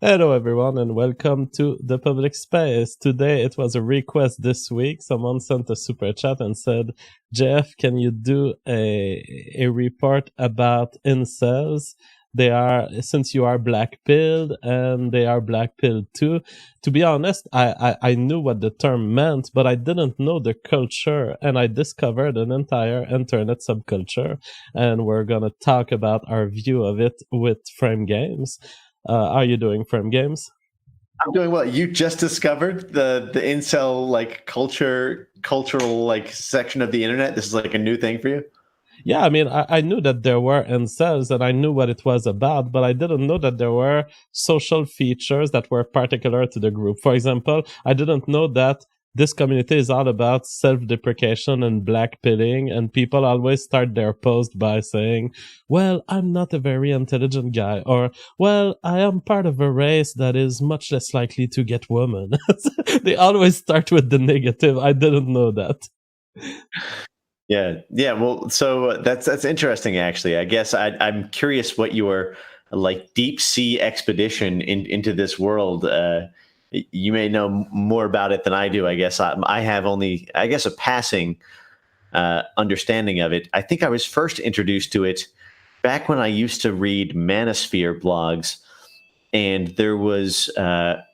Hello, everyone, and welcome to the public space. Today, it was a request this week. Someone sent a super chat and said, Jeff, can you do a report about incels? They are, since you are black pilled and they are black pilled too. To be honest, I knew what the term meant, but I didn't know the culture, and I discovered an entire internet subculture, and we're gonna talk about our view of it with Frame Games. How are you doing, Frame Games? I'm doing well. You just discovered the incel cultural like section of the internet. This is like a new thing for you. Yeah, I mean, I knew that there were incels and I knew what it was about, but I didn't know that there were social features that were particular to the group. For example, I didn't know that this community is all about self-deprecation and blackpilling, and people always start their post by saying, well, I'm not a very intelligent guy, or, well, I am part of a race that is much less likely to get women. They always start with the negative. I didn't know that. Yeah. Well, so that's interesting. Actually, I guess I'm curious what your like deep sea expedition into this world. You may know more about it than I do. I guess I have only, I guess, a passing understanding of it. I think I was first introduced to it back when I used to read Manosphere blogs, and there was a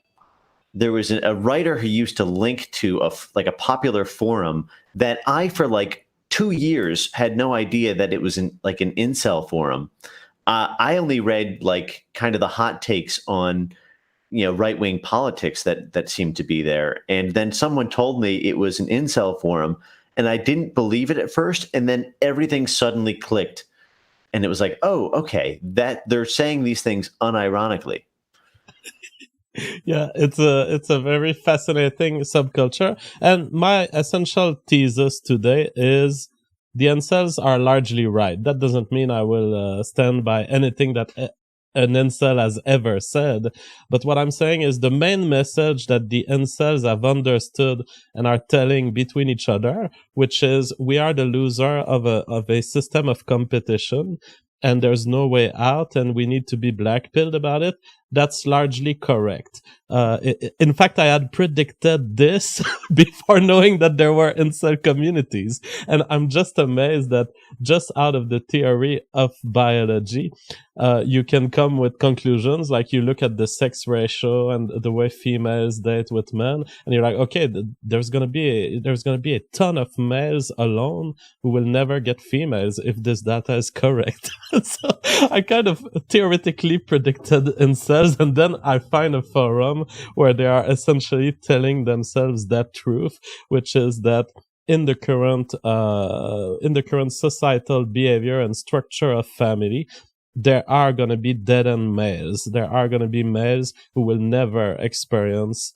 writer who used to link to a popular forum that I, for like 2 years, had no idea that it was like an incel forum. I only read like kind of the hot takes on right wing politics that seemed to be there, and then someone told me it was an incel forum, and I didn't believe it at first, and then everything suddenly clicked, and it was like, oh, okay, that they're saying these things unironically. Yeah, it's a very fascinating subculture, and my essential thesis today is the incels are largely right. That doesn't mean I will stand by anything that an incel has ever said, but what I'm saying is the main message that the incels have understood and are telling between each other, which is we are the loser of a system of competition, and there's no way out, and we need to be blackpilled about it. That's largely correct. In fact, I had predicted this before knowing that there were incel communities. And I'm just amazed that just out of the theory of biology, you can come with conclusions like you look at the sex ratio and the way females date with men, and you're like, okay, there's gonna be a ton of males alone who will never get females if this data is correct. So I kind of theoretically predicted incels, and then I find a forum where they are essentially telling themselves that truth, which is that in the current societal behavior and structure of family, there are going to be dead end males. There are going to be males who will never experience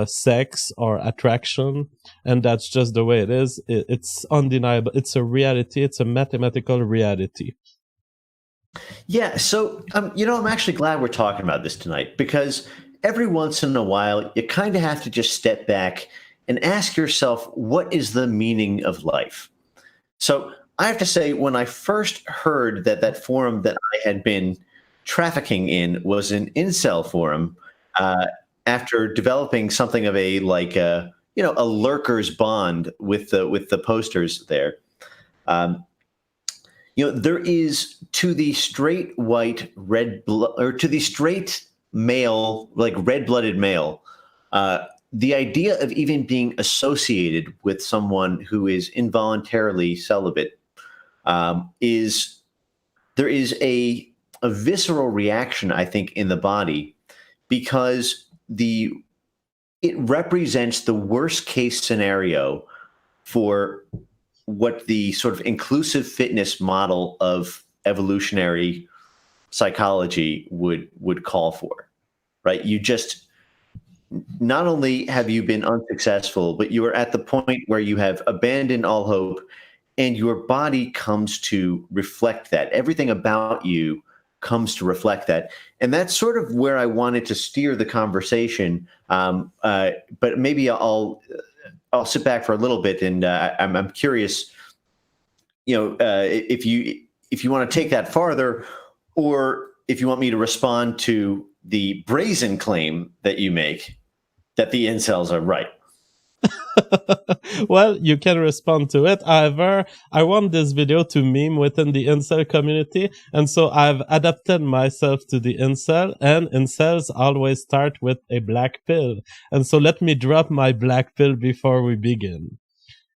sex or attraction, and that's just the way it is. It's undeniable. It's a reality. It's a mathematical reality. Yeah, so I'm actually glad we're talking about this tonight, because every once in a while you kind of have to just step back and ask yourself, what is the meaning of life? So I have to say, when I first heard that that forum that I had been trafficking in was an incel forum, uh, after developing something of a like a lurker's bond with the posters there. Um, there is, to the straight white or to the straight male, like red-blooded male, the idea of even being associated with someone who is involuntarily celibate, is there is a visceral reaction, I think, in the body, because it represents the worst case scenario for what the sort of inclusive fitness model of evolutionary psychology would call for, right? You just, not only have you been unsuccessful, but you are at the point where you have abandoned all hope, and your body comes to reflect that. Everything about you comes to reflect that. And that's sort of where I wanted to steer the conversation. But maybe I'll sit back for a little bit, and I'm curious, if you want to take that farther, or if you want me to respond to the brazen claim that you make that the incels are right. Well, you can respond to it. However, I want this video to meme within the incel community, and so I've adapted myself to the incel, and incels always start with a black pill. And so let me drop my black pill before we begin.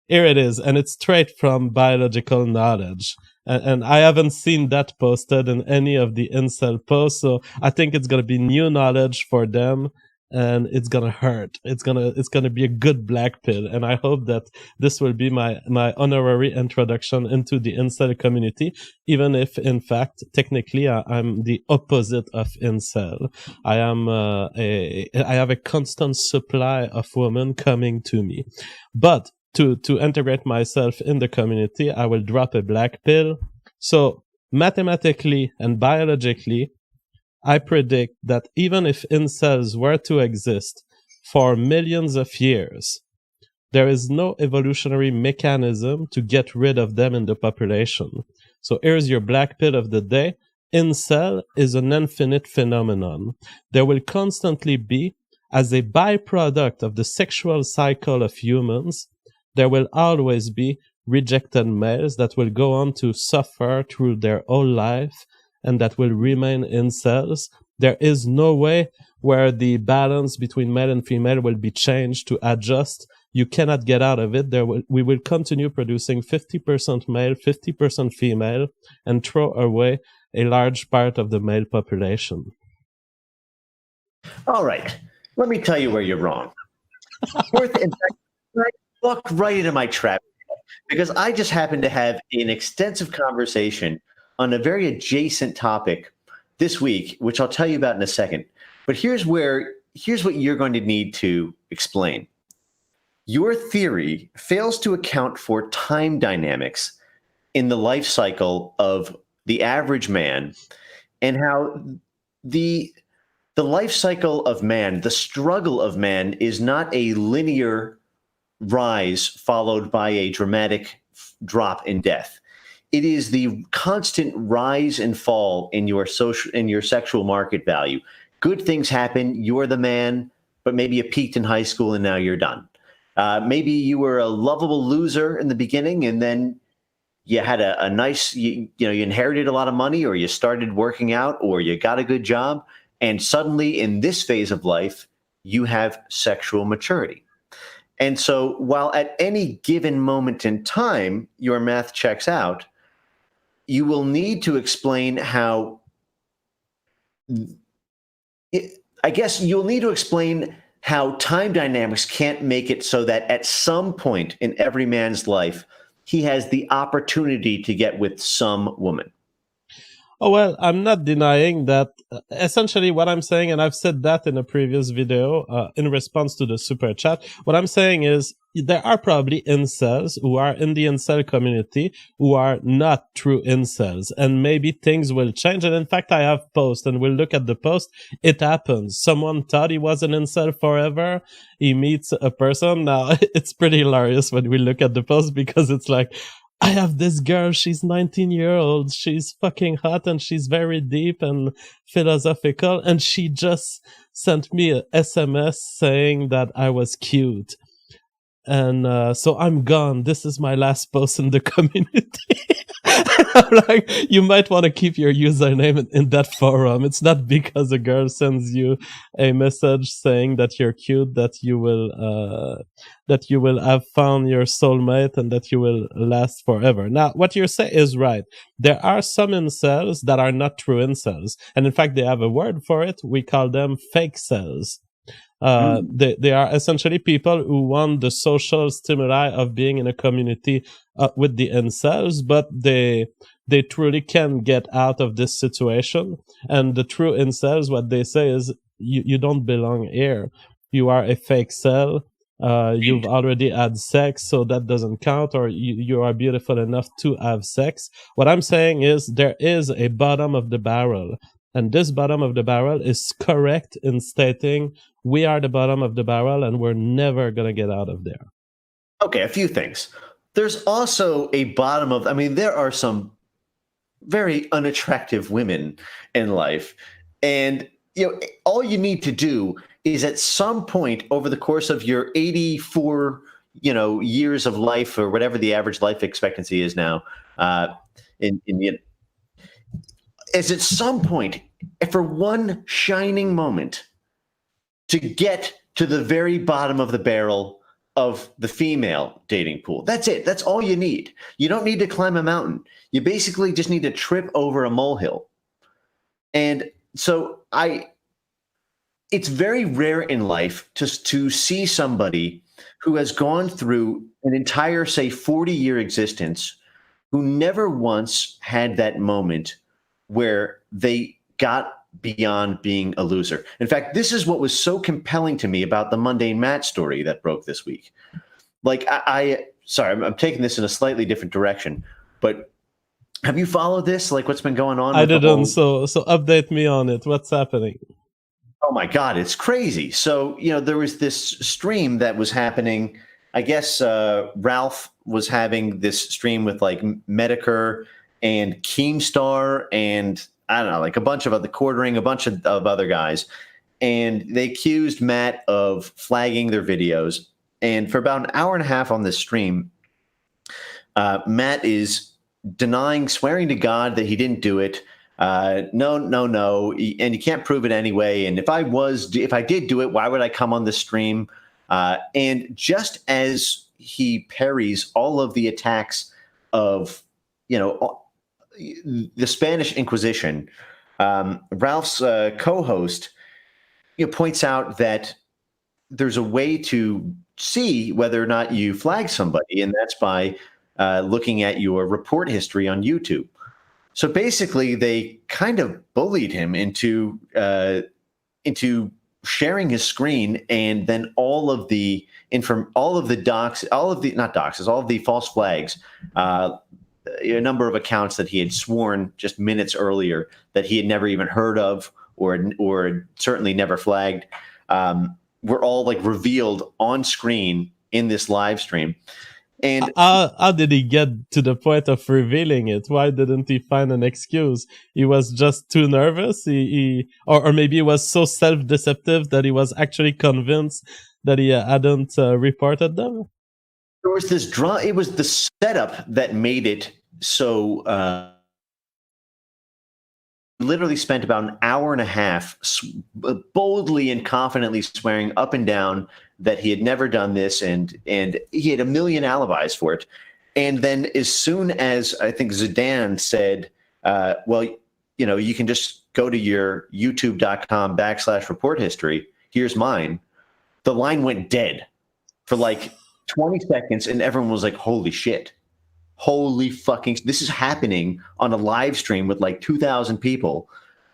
Here it is, and it's straight from biological knowledge. And I haven't seen that posted in any of the incel posts, so I think it's gonna be new knowledge for them, and it's gonna hurt. It's gonna be a good black pill, and I hope that this will be my honorary introduction into the incel community, even if in fact technically I'm the opposite of incel. I have a constant supply of women coming to me, but to integrate myself in the community, I will drop a black pill. So mathematically and biologically, I predict that even if incels were to exist for millions of years, there is no evolutionary mechanism to get rid of them in the population. So here's your black pill of the day. Incel is an infinite phenomenon. There will constantly be, as a byproduct of the sexual cycle of humans, there will always be rejected males that will go on to suffer through their whole life and that will remain incels. There is no way where the balance between male and female will be changed to adjust. You cannot get out of it. We will continue producing 50% male, 50% female, and throw away a large part of the male population. All right. Let me tell you where you're wrong. In fact, walked right into my trap because I just happened to have an extensive conversation on a very adjacent topic this week, which I'll tell you about in a second. But here's what you're going to need to explain. Your theory fails to account for time dynamics in the life cycle of the average man and how the life cycle of man, the struggle of man, is not a linear rise followed by a dramatic drop in death. It is the constant rise and fall in your sexual market value. Good things happen, you're the man, but maybe you peaked in high school and now you're done. Maybe you were a lovable loser in the beginning and then you had a nice, you inherited a lot of money, or you started working out, or you got a good job, and suddenly in this phase of life, you have sexual maturity. And so while at any given moment in time, your math checks out, you will need to explain how, I guess you'll need to explain how time dynamics can't make it so that at some point in every man's life, he has the opportunity to get with some woman. Oh, well, I'm not denying that. Essentially, what I'm saying, and I've said that in a previous video in response to the super chat, what I'm saying is there are probably incels who are in the incel community who are not true incels, and maybe things will change. And in fact, I have post, and we'll look at the post. It happens. Someone thought he was an incel forever. He meets a person. Now, it's pretty hilarious when we look at the post because it's like, I have this girl, she's 19-year-old, she's fucking hot and she's very deep and philosophical, and she just sent me a SMS saying that I was cute. And so I'm gone. This is my last post in the community. I'm like, you might want to keep your username in that forum. It's not because a girl sends you a message saying that you're cute that you will have found your soulmate and that you will last forever. Now, what you say is right. There are some incels that are not true incels, and in fact, they have a word for it. We call them fake cells. They are essentially people who want the social stimuli of being in a community with the incels, but they truly can get out of this situation. And the true incels, what they say is, you don't belong here. You are a fake cell. You've already had sex, so that doesn't count, or you are beautiful enough to have sex. What I'm saying is there is a bottom of the barrel. And this bottom of the barrel is correct in stating we are the bottom of the barrel and we're never going to get out of there. Okay, a few things. There's also a bottom of, there are some very unattractive women in life. And all you need to do is at some point over the course of your 84, years of life, or whatever the average life expectancy is now, in is at some point, for one shining moment, to get to the very bottom of the barrel of the female dating pool. That's it. That's all you need. You don't need to climb a mountain. You basically just need to trip over a molehill. And so it's very rare in life to see somebody who has gone through an entire, say, 40-year existence, who never once had that moment where they got beyond being a loser. In fact, this is what was so compelling to me about the Mundane Matt story that broke this week. Like, sorry, I'm taking this in a slightly different direction, but have you followed this? Like, what's been going on I with the didn't. whole... So update me on it. What's happening? Oh my God, it's crazy. So, there was this stream that was happening. I guess Ralph was having this stream with like Medicare and Keemstar and I don't know, like a bunch of other quartering, a bunch of other guys. And they accused Matt of flagging their videos. And for about an hour and a half on this stream, Matt is denying, swearing to God that he didn't do it. No, and you can't prove it anyway. And if I did do it, why would I come on the stream? And just as he parries all of the attacks of, the Spanish Inquisition, Ralph's co-host, points out that there's a way to see whether or not you flag somebody, and that's by looking at your report history on YouTube. So basically, they kind of bullied him into sharing his screen, and then all of the false flags, a number of accounts that he had sworn just minutes earlier that he had never even heard of, or certainly never flagged, were all like revealed on screen in this live stream. And how did he get to the point of revealing it? Why didn't he find an excuse? He was just too nervous. Or maybe he was so self-deceptive that he was actually convinced that he hadn't reported them. There was this it was the setup that made it so. Literally spent about an hour and a half boldly and confidently swearing up and down that he had never done this, and he had a million alibis for it. And then as soon as I think Zidane said, well, you can just go to your youtube.com/report history. Here's mine. The line went dead for like 20 seconds, and everyone was like, holy shit. Holy fucking, this is happening on a live stream with like 2,000 people.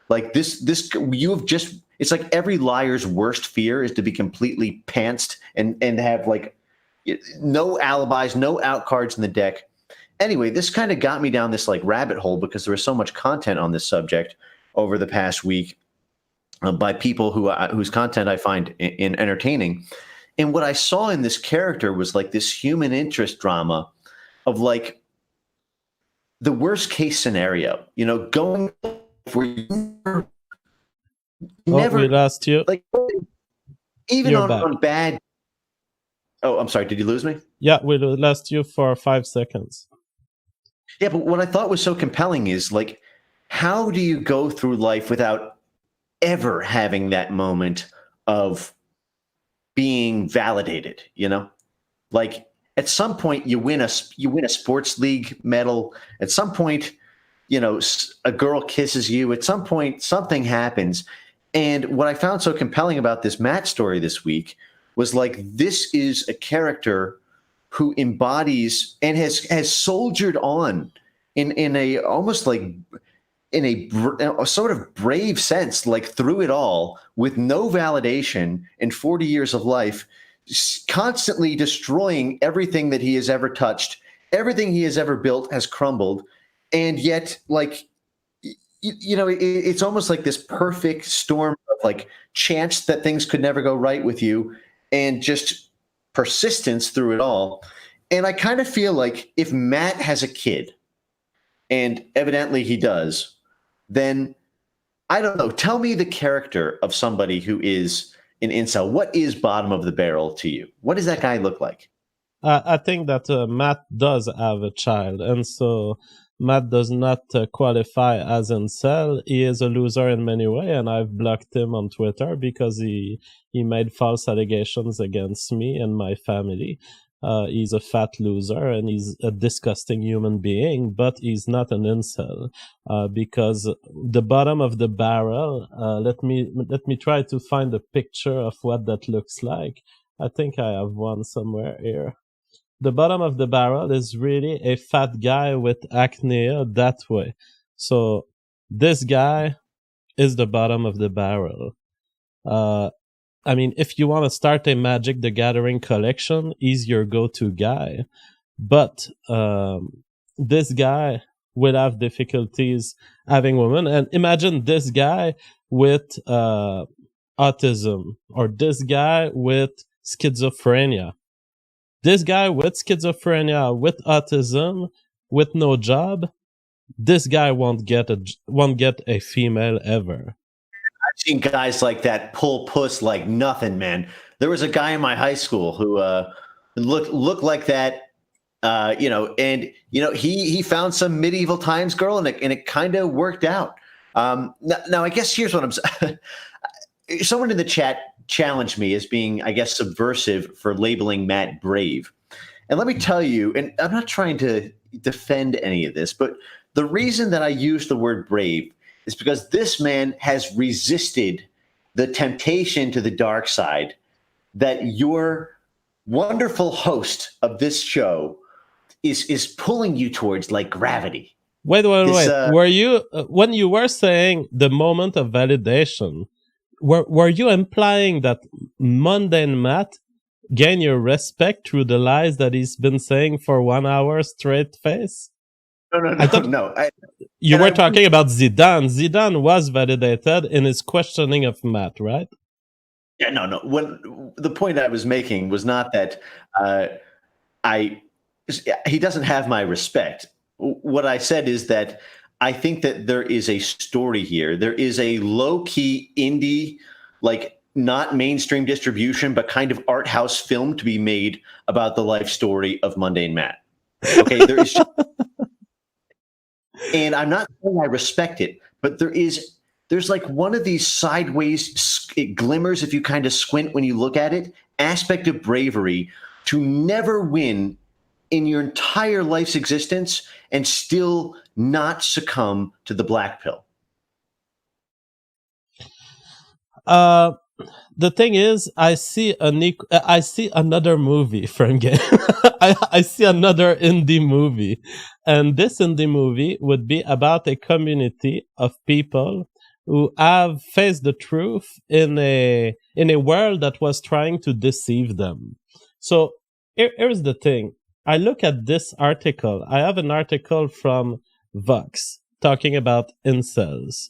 Like this, it's like every liar's worst fear is to be completely pantsed and have like no alibis, no out cards in the deck. Anyway, this kind of got me down this like rabbit hole because there was so much content on this subject over the past week by people whose content I find entertaining. And what I saw in this character was like this human interest drama of like the worst case scenario, going where you never we lost you. Like even You're on bad. Oh, I'm sorry. Did you lose me? Yeah, we lost you for 5 seconds. Yeah, but what I thought was so compelling is like, how do you go through life without ever having that moment of being validated? Like at some point you win a sports league medal. At some point, a girl kisses you. At some point, something happens. And what I found so compelling about this Matt story this week was like, this is a character who embodies and has soldiered on in a almost like in a sort of brave sense, like through it all with no validation in 40 years of life, constantly destroying everything that he has ever touched. Everything he has ever built has crumbled. And yet, like, it's almost like this perfect storm of like chance that things could never go right with you and just persistence through it all. And I kind of feel like if Matt has a kid, and evidently he does, then I don't know. Tell me the character of somebody who is an incel. What is bottom of the barrel to you? What does that guy look like? I think that Matt does have a child, and so Matt does not qualify as incel. He is a loser in many ways, and I've blocked him on Twitter because he made false allegations against me and my family. He's a fat loser and he's a disgusting human being, but he's not an incel because the bottom of the barrel. Let me try to find a picture of what that looks like. I think I have one somewhere here. The bottom of the barrel is really a fat guy with acne that way. So this guy is the bottom of the barrel. Uh, I mean, if you want to start a Magic the Gathering collection, he's your go-to guy. But this guy will have difficulties having women. And imagine this guy with autism, or this guy with schizophrenia. This guy with schizophrenia, with autism, with no job, this guy won't get a female ever. I've seen guys like that pull puss like nothing, man. There was a guy in my high school who looked like that, he found some medieval times girl, and it kind of worked out. Now, I guess here's what I'm. Someone in the chat challenged me as being, I guess, subversive for labeling Matt brave. And let me tell you, and I'm not trying to defend any of this, but the reason that I use the word brave is because this man has resisted the temptation to the dark side that your wonderful host of this show is pulling you towards like gravity. Wait. Were you when you were saying the moment of validation? Were you implying that mundane Matt gain your respect through the lies that he's been saying for 1 hour straight face? No. You were talking about Zidane. Zidane was validated in his questioning of Matt, right? Yeah, no. When the point I was making was not that he doesn't have my respect. What I said is that I think that there is a story here. There is a low-key indie, like not mainstream distribution, but kind of art house film to be made about the life story of Mundane Matt. Okay, there is, and I'm not saying I respect it, but there's like one of these sideways glimmers, if you kind of squint when you look at it, aspect of bravery to never win in your entire life's existence and still not succumb to the black pill. The thing is, I see another movie from game. I see another indie movie, and this indie movie would be about a community of people who have faced the truth in a world that was trying to deceive them. So here's the thing. I look at this article. I have an article from Vox talking about incels.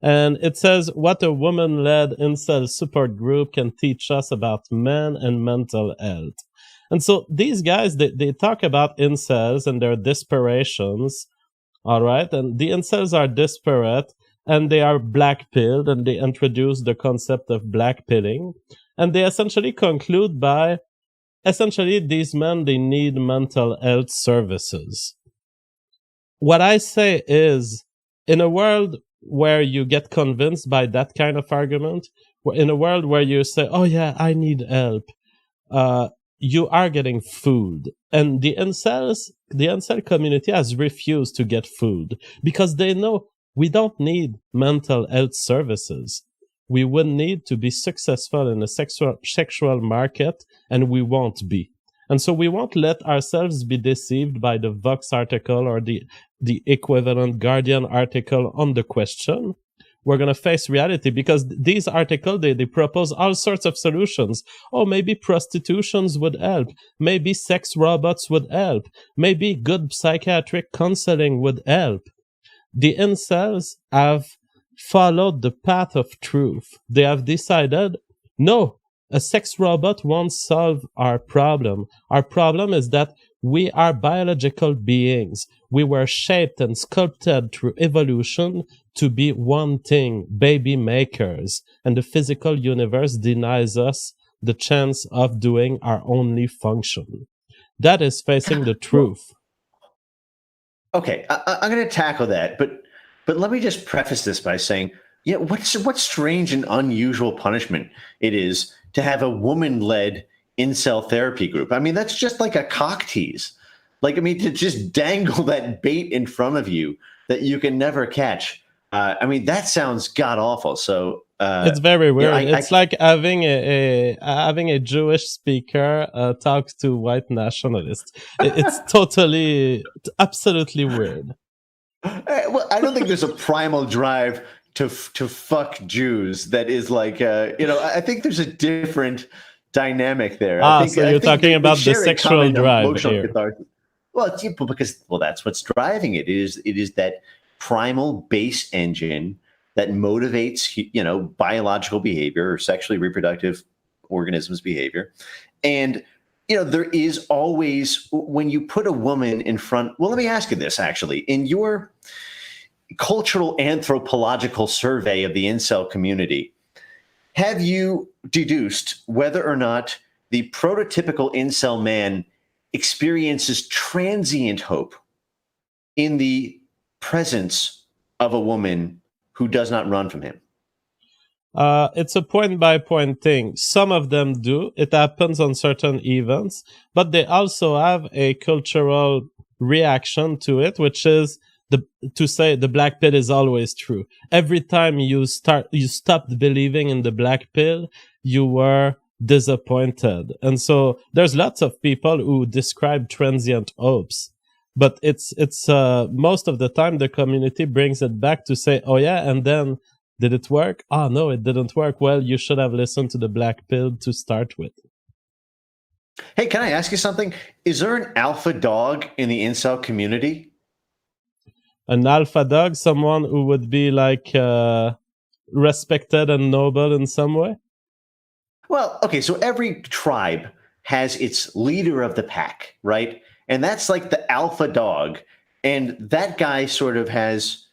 And it says what a woman-led incel support group can teach us about men and mental health. And so these guys, they talk about incels and their desperations, all right? And the incels are desperate, and they are black-pilled, and they introduce the concept of black-pilling. And they essentially conclude by, these men, they need mental health services. What I say is, in a world where you get convinced by that kind of argument, in a world where you say, oh yeah, I need help, you are getting food. And the incel community has refused to get food because they know we don't need mental health services. We would need to be successful in a sexual market, and we won't be. And so we won't let ourselves be deceived by the Vox article or the equivalent Guardian article on the question. We're going to face reality because these articles, they propose all sorts of solutions. Oh, maybe prostitutions would help. Maybe sex robots would help. Maybe good psychiatric counseling would help. The incels have followed the path of truth. They have decided, no, a sex robot won't solve our problem. Our problem is that we are biological beings. We were shaped and sculpted through evolution to be wanting baby makers, and the physical universe denies us the chance of doing our only function. That is facing the Well, truth. okay, I'm going to tackle that, but let me just preface this by saying, yeah, what strange and unusual punishment it is to have a woman-led incel therapy group. I mean, that's just like a cock tease. Like, I mean, to just dangle that bait in front of you that you can never catch. I mean, that sounds god awful. So, It's very you know, weird. I It's like having having a Jewish speaker talk to white nationalists. It's totally, absolutely weird. well, I don't think there's a primal drive to fuck Jews that is like, I think there's a different dynamic there. I Ah, think so I you're think talking they about the share a sexual common drive emotional here. catharsis. Well, it's, because that's what's driving it. It is that primal base engine that motivates biological behavior or sexually reproductive organisms behavior, and there is always, when you put a woman in front. Well, let me ask you this, actually. In your cultural anthropological survey of the incel community, have you deduced whether or not the prototypical incel man experiences transient hope in the presence of a woman who does not run from him? It's a point by point thing. Some of them do. It happens on certain events, but they also have a cultural reaction to it, which is to say the black pill is always true. Every time you stopped believing in the black pill, you were disappointed. And so there's lots of people who describe transient hopes. But it's most of the time the community brings it back to say, oh yeah, and then did it work? Oh, no, it didn't work. Well, you should have listened to the black pill to start with. Hey, can I ask you something? Is there an alpha dog in the incel community? An alpha dog, someone who would be like respected and noble in some way? Well, okay, so every tribe has its leader of the pack, right? And that's like the alpha dog. And that guy sort of has,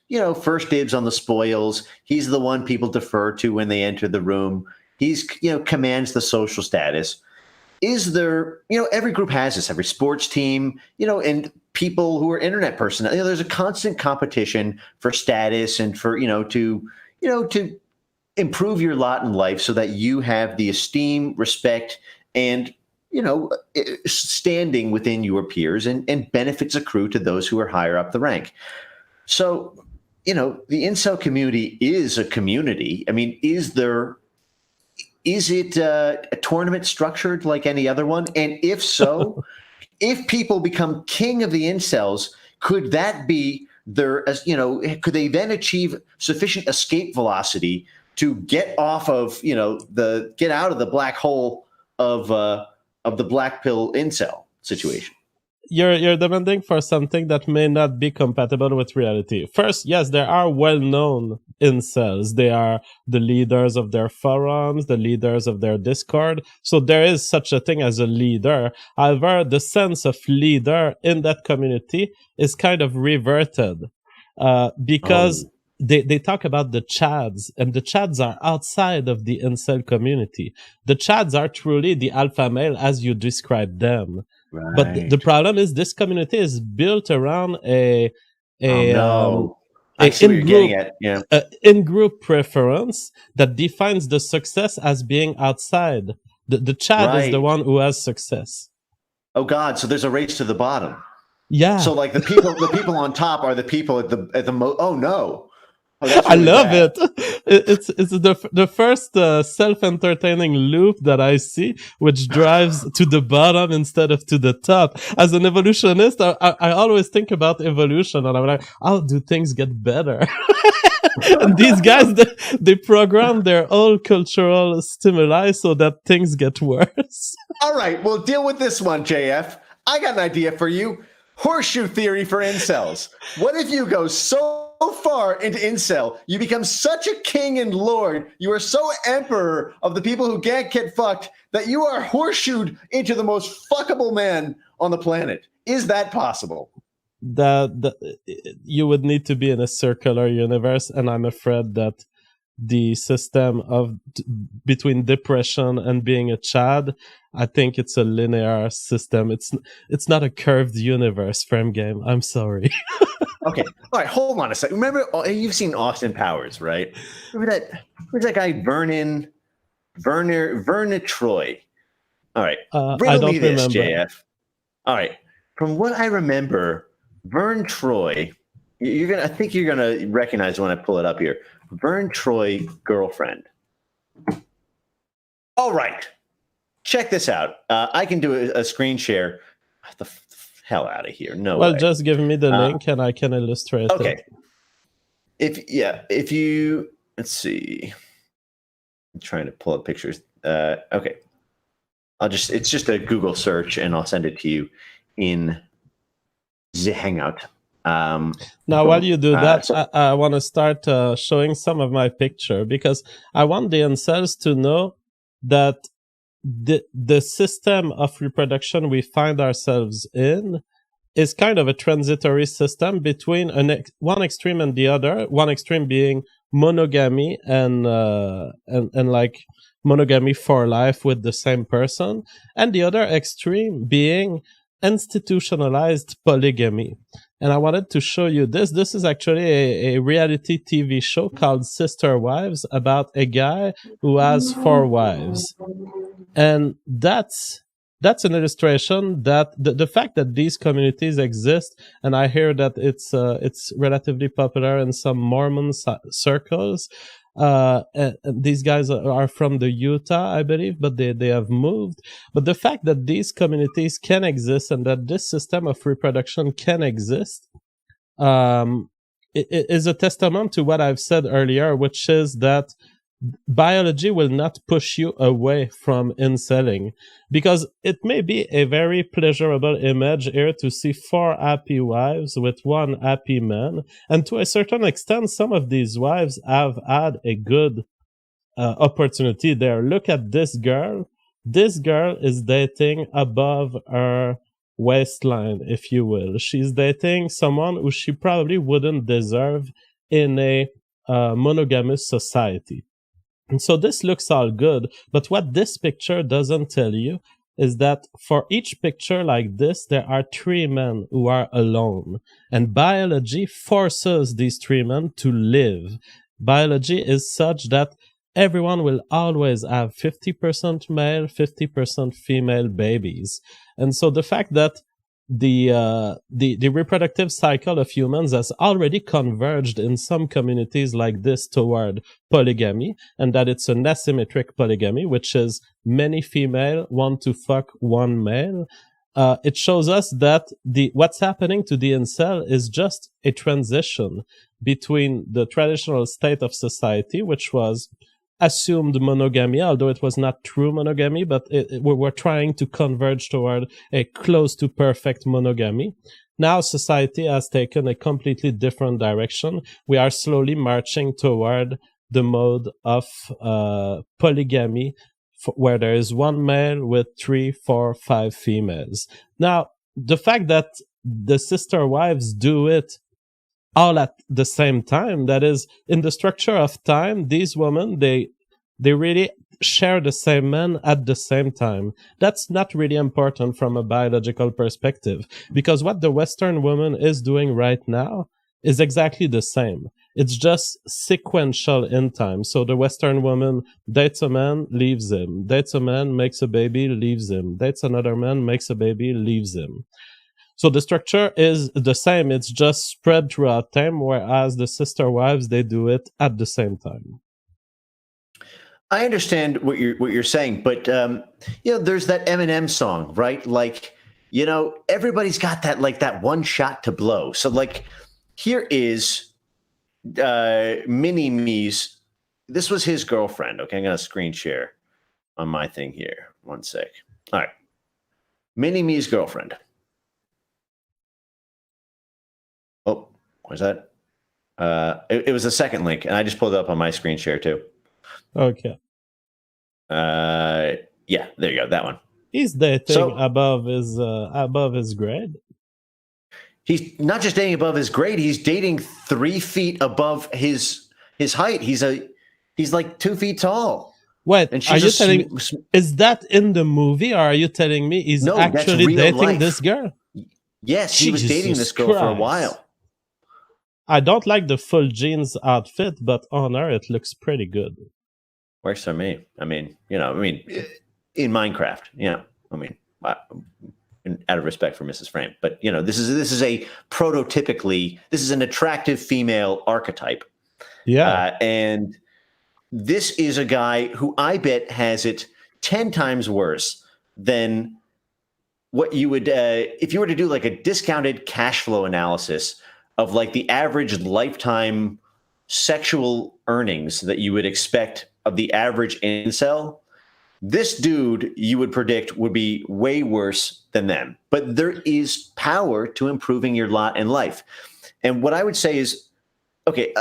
first dibs on the spoils. He's the one people defer to when they enter the room. He's, commands the social status. Is there, every group has this, every sports team, and people who are internet personnel. There's a constant competition for status and for, to improve your lot in life so that you have the esteem, respect, and standing within your peers, and benefits accrue to those who are higher up the rank. So, the incel community is a community. I mean, is it a tournament structured like any other one? And if so, if people become king of the incels, could that be could they then achieve sufficient escape velocity to get off of, get out of the black hole of the black pill incel situation? You're demanding for something that may not be compatible with reality. First, yes, there are well-known incels. They are the leaders of their forums, the leaders of their Discord. So there is such a thing as a leader. However, the sense of leader in that community is kind of reverted because Oh, they talk about the Chads, and the Chads are outside of the incel community. The Chads are truly the alpha male as you described them. But the right. problem is this community is built around Oh a um, no. I see what you're getting group at. Yeah. in group preference that defines the success as being outside. The Chad is the Right. one who has success. Oh God. So there's a race to the bottom. Yeah, So like the people on top are the people at the oh no. Oh, that's I really love bad. it. It's the first self-entertaining loop that I see, which drives to the bottom instead of to the top. As an evolutionist, I always think about evolution, and I'm like, how do things get better? And these guys, they program their own cultural stimuli so that things get worse. All right, we'll deal with this one, JF. I got an idea for you. Horseshoe theory for incels. What if you go so far into incel, you become such a king and lord, you are so emperor of the people who can't get fucked, that you are horseshoed into the most fuckable man on the planet? Is that possible? that you would need to be in a circular universe, and I'm afraid that the system of between depression and being a Chad, I think it's a linear system. It's not a curved universe. Frame game. I'm sorry. Okay. All right. Hold on a second. Remember, you've seen Austin Powers, right? Remember that? Who's that guy? Verna Troy. All right. I Riddle me don't this, remember. JF. All right. From what I remember, Vern Troy. I think you're gonna recognize when I pull it up here. Vern Troy girlfriend. All right. Check this out. I can do a screen share. Get the hell out of here. No Well, way. just give me the link and I can illustrate okay. it. If you let's see. I'm trying to pull up pictures. Okay. It's just a Google search and I'll send it to you in the Hangout. Now, while you do that, I want to start showing some of my picture because I want the incels to know that the system of reproduction we find ourselves in is kind of a transitory system between one extreme and the other. One extreme being monogamy and like monogamy for life with the same person, and the other extreme being institutionalized polygamy. And I wanted to show you this. This is actually a reality TV show called Sister Wives about a guy who has 4 wives. And that's an illustration that the fact that these communities exist, and I hear that it's relatively popular in some Mormon circles. And these guys are from the Utah, I believe, but they have moved. But the fact that these communities can exist and that this system of reproduction can exist, it is a testament to what I've said earlier, which is that biology will not push you away from incelling, because it may be a very pleasurable image here to see 4 happy wives with 1 happy man, and to a certain extent some of these wives have had a good opportunity there. Look at this girl. This girl is dating above her waistline, if you will. She's dating someone who she probably wouldn't deserve in a monogamous society. And so this looks all good, but what this picture doesn't tell you is that for each picture like this, there are 3 men who are alone. And biology forces these 3 men to live. Biology is such that everyone will always have 50% male, 50% female babies. And so the fact that the reproductive cycle of humans has already converged in some communities like this toward polygamy, and that it's an asymmetric polygamy, which is many female want to fuck 1 male. It shows us that what's happening to the incel is just a transition between the traditional state of society, which was assumed monogamy, although it was not true monogamy, but we were trying to converge toward a close to perfect monogamy. Now society has taken a completely different direction. We are slowly marching toward the mode of polygamy, where there is 1 male with 3, 4, 5 females. Now, the fact that the sister wives do it all at the same time, that is, in the structure of time, these women, they really share the same men at the same time. That's not really important from a biological perspective, because what the Western woman is doing right now is exactly the same. It's just sequential in time. So the Western woman dates a man, leaves him. Dates a man, makes a baby, leaves him. Dates another man, makes a baby, leaves him. So the structure is the same. It's just spread throughout time, whereas the sister wives, they do it at the same time. I understand what you're saying, but there's that Eminem song, right? Like, everybody's got that one shot to blow. So like, here is Mini Me's. This was his girlfriend. Okay, I'm gonna screen share on my thing here. One sec. All right, Mini Me's girlfriend. Oh, where's that? It was the second link, and I just pulled it up on my screen share too. Okay. Yeah, there you go. That one. He's dating above his grade. He's not just dating above his grade. He's dating 3 feet above his height. He's like 2 feet tall, Wait, and are she's you telling? Is that in the movie, or are you telling me he's no. That's actually real dating this life. girl? Yes, he was dating Jesus this girl for a Christ! while. I don't like the full jeans outfit, but on her it looks pretty good. Works for me. I mean, in Minecraft, I mean, out of respect for Mrs. Frame, but this is a prototypically this is an attractive female archetype, Yeah, and this is a guy who I bet has it 10 times worse than what you would if you were to do like a discounted cash flow analysis of like the average lifetime sexual earnings that you would expect of the average incel. This dude you would predict would be way worse than them. But there is power to improving your lot in life. And what I would say is, okay,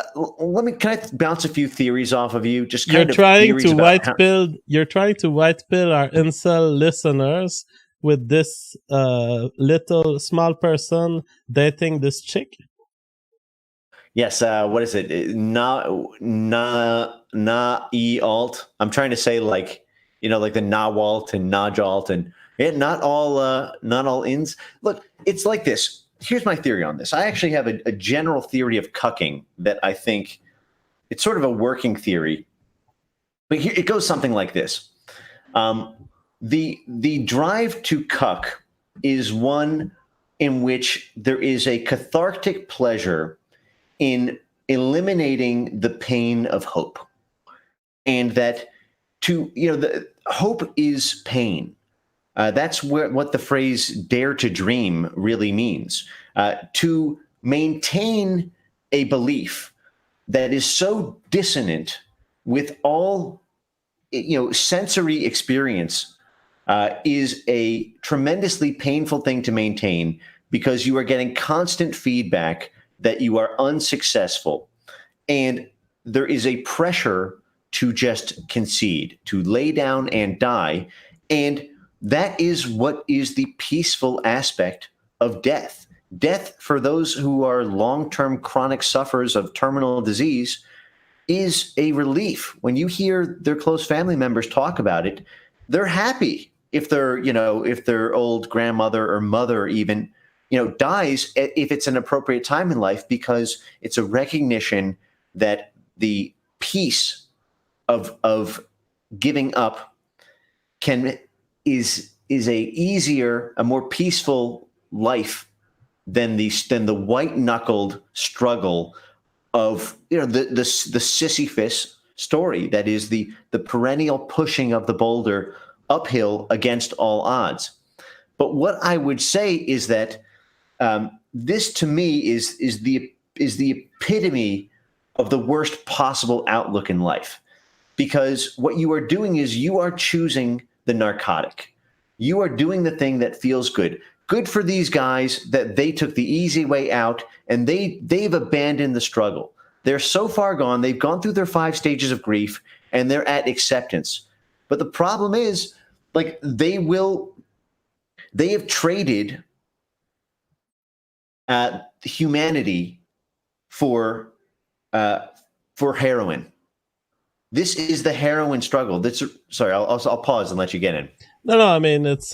can I bounce a few theories off of you? Just you're kind of trying theories to about white how. pill. You're trying to white pill our incel listeners with this little small person dating this chick. Yes, what is it? Na alt. I'm trying to say like like the Nawalt and Najalt and not all ins. Look, it's like this. Here's my theory on this. I actually have a general theory of cucking that I think it's sort of a working theory, but here, it goes something like this. The drive to cuck is one in which there is a cathartic pleasure in eliminating the pain of hope, and that the hope is pain. That's what the phrase "dare to dream" really means. To maintain a belief that is so dissonant with all sensory experience is a tremendously painful thing to maintain, because you are getting constant feedback that you are unsuccessful. And there is a pressure to just concede, to lay down and die. And that is what is the peaceful aspect of death. Death, for those who are long-term chronic sufferers of terminal disease, is a relief. When you hear their close family members talk about it, they're happy if their old grandmother or mother even dies, if it's an appropriate time in life, because it's a recognition that the peace of giving up is a more peaceful life than the white knuckled struggle of the Sisyphus story, that is the perennial pushing of the boulder uphill against all odds. But what I would say is that this, to me, is the epitome of the worst possible outlook in life, because what you are doing is you are choosing the narcotic. You are doing the thing that feels good. Good for these guys that they took the easy way out, and they've abandoned the struggle. They're so far gone. They've gone through their 5 stages of grief, and they're at acceptance. But the problem is, like, they have traded humanity for heroin. This is the heroin struggle. Sorry, I'll pause and let you get in. No. I mean, it's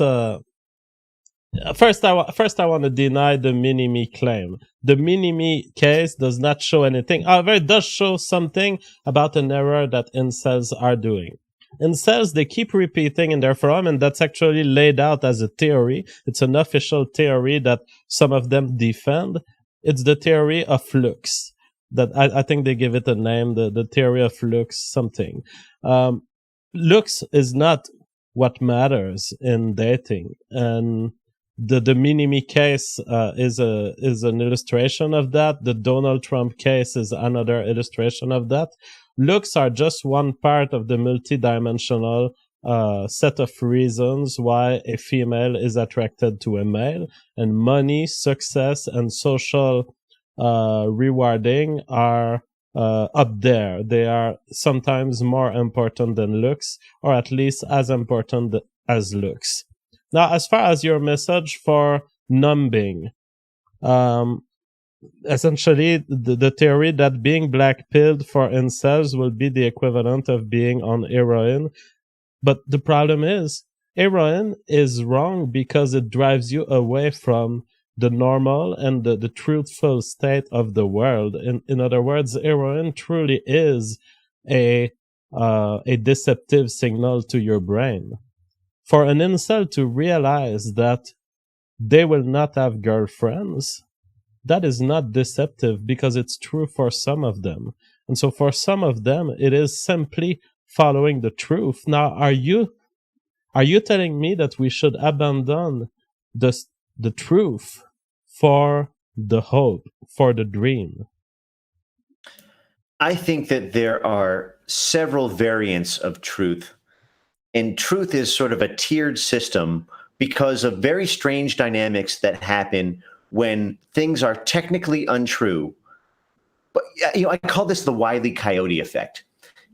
first I want to deny the mini-me claim. The mini-me case does not show anything. However, it does show something about an error that incels are doing. Incels, they keep repeating in their forum, and that's actually laid out as a theory. It's an official theory that some of them defend. It's the theory of looks. That I think they give it a name, the theory of looks something. Looks is not what matters in dating, and the mini-me case is an illustration of that. The Donald Trump case is another illustration of that. Looks are just one part of the multidimensional set of reasons why a female is attracted to a male, and money, success, and social rewarding are up there. They are sometimes more important than looks, or at least as important as looks. Now, as far as your message for numbing, Um, Essentially, the theory that being black pilled for incels will be the equivalent of being on heroin. But the problem is, heroin is wrong because it drives you away from the normal and the truthful state of the world. In other words, heroin truly is a deceptive signal to your brain. For an incel to realize that they will not have girlfriends, that is not deceptive because it's true for some of them. And so for some of them, it is simply following the truth. Now, are you telling me that we should abandon the the truth for the hope, for the dream? I think that there are several variants of truth, and truth is sort of a tiered system because of very strange dynamics that happen when things are technically untrue. But I call this the Wile E. Coyote effect.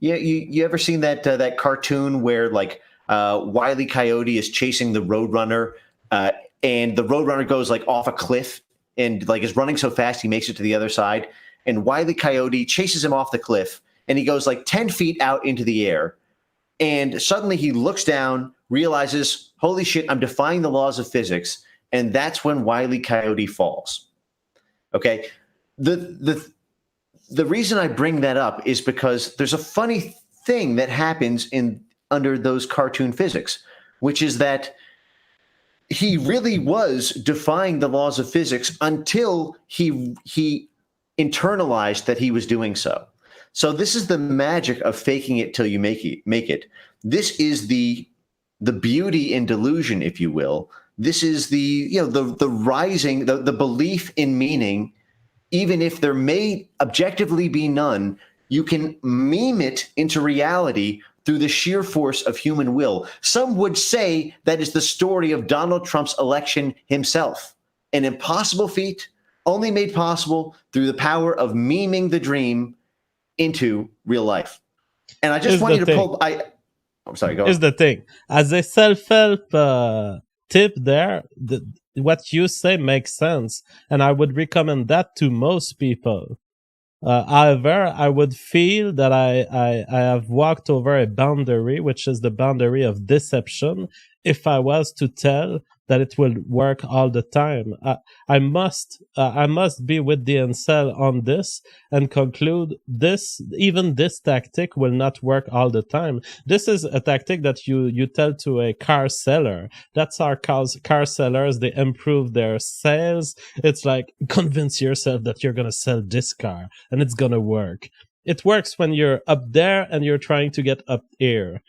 You ever seen that cartoon where like Wile E. Coyote is chasing the Roadrunner, uh, and the Roadrunner goes like off a cliff and like is running so fast he makes it to the other side, and Wile E. Coyote chases him off the cliff, and he goes like 10 feet out into the air, and suddenly he looks down, realizes, "Holy shit! I'm defying the laws of physics," and that's when Wile E. Coyote falls. Okay, the reason I bring that up is because there's a funny thing that happens in under those cartoon physics, which is that he really was defying the laws of physics until he internalized that he was doing so. So this is the magic of faking it till you make it. This is the beauty in delusion, if you will. This is the rising the belief in meaning, even if there may objectively be none, you can meme it into reality through the sheer force of human will. Some would say that is the story of Donald Trump's election himself, an impossible feat only made possible through the power of memeing the dream into real life. And I just Is want the you to thing. pull. I'm sorry. Go Is on. the thing. As a self-help tip there, what you say makes sense. And I would recommend that to most people. However, I would feel that I have walked over a boundary, which is the boundary of deception, if I was to tell that it will work all the time. I must be with the incel on this and conclude this, even this tactic will not work all the time. This is a tactic that you tell to a car seller. That's our car sellers. They improve their sales. It's like, convince yourself that you're going to sell this car and it's going to work. It works when you're up there and you're trying to get up here.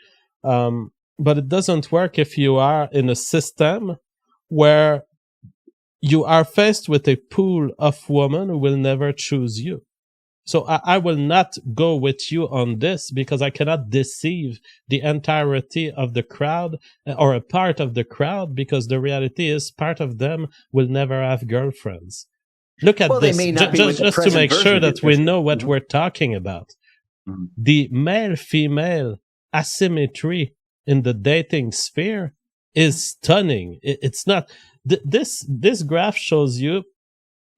But it doesn't work if you are in a system where you are faced with a pool of women who will never choose you. So I will not go with you on this because I cannot deceive the entirety of the crowd or a part of the crowd, because the reality is part of them will never have girlfriends. Look at Well, they this, may not be with the just to present make version sure of you. that we know what we're talking about. Mhm. The male-female asymmetry in the dating sphere is stunning. It's not this graph shows you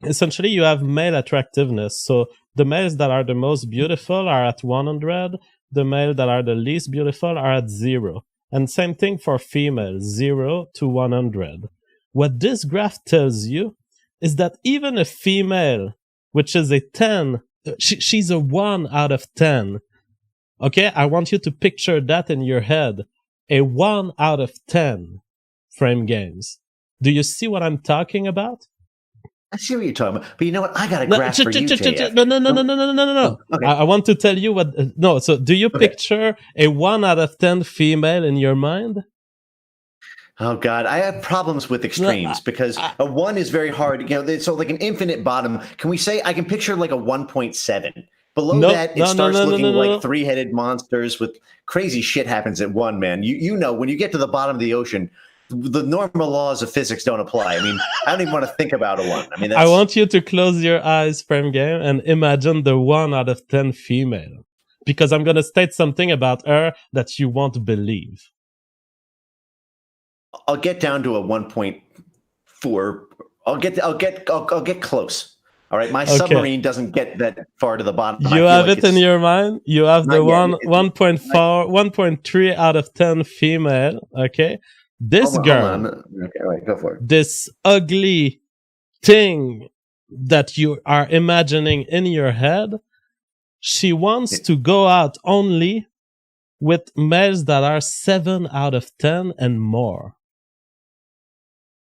essentially you have male attractiveness. So the males that are the most beautiful are at 100. The males that are the least beautiful are at 0. And same thing for females, 0 to 100. What this graph tells you is that even a female, which is a 10, she's a 1 out of 10. Okay, I want you to picture that in your head. A 1 out of 10 frame games. Do you see what I'm talking about? I see what you're talking about, but you know what? I got a No, graph for you, JF. no, no, no, no, no, no, no, no, Oh, no. okay. I want to tell you what. No, so do you Okay. picture a 1 out of 10 female in your mind? Oh God, I have problems with No, extremes because a one is very hard. So like an infinite bottom. Can we say I can picture like a 1.7? Below no, that, it no, no, starts no, no, looking no, like no. three-headed monsters with crazy shit happens at one, man. You know when you get to the bottom of the ocean, the normal laws of physics don't apply. I mean, I don't even want to think about a one. I mean, I that's want you to close your eyes, frame game, and imagine the 1 out of 10 female. Because I'm going to state something about her that you won't believe. I'll get down to a 1.4 I'll get close. All right, my Okay. submarine doesn't get that far to the bottom. You I feel have like it in it's your mind. You have the not yet. 1.4, 1.3 out of 10 female. Okay. This Hold on. girl, Okay, all right, go for it. this ugly thing that you are imagining in your head, she wants to go out only with males that are 7 out of 10 and more.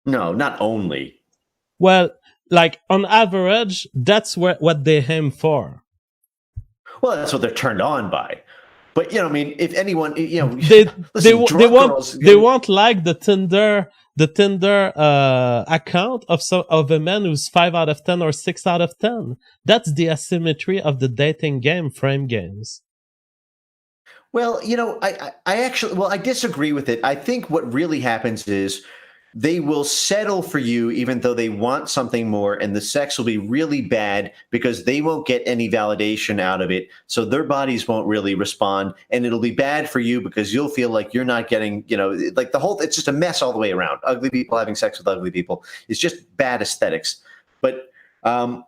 No, not only. Well, like on average, that's what they aim for. Well, that's what they're turned on by. But I mean, if anyone, They listen, drunk girls. they won't like the Tinder account of a man who's 5 out of 10 or 6 out of 10. That's the asymmetry of the dating game, frame games. Well, I actually, I disagree with it. I think what really happens is they will settle for you even though they want something more, and the sex will be really bad because they won't get any validation out of it. So their bodies won't really respond, and it'll be bad for you because you'll feel like you're not getting, like it's just a mess all the way around. Ugly people having sex with ugly people. It's just bad aesthetics. But that's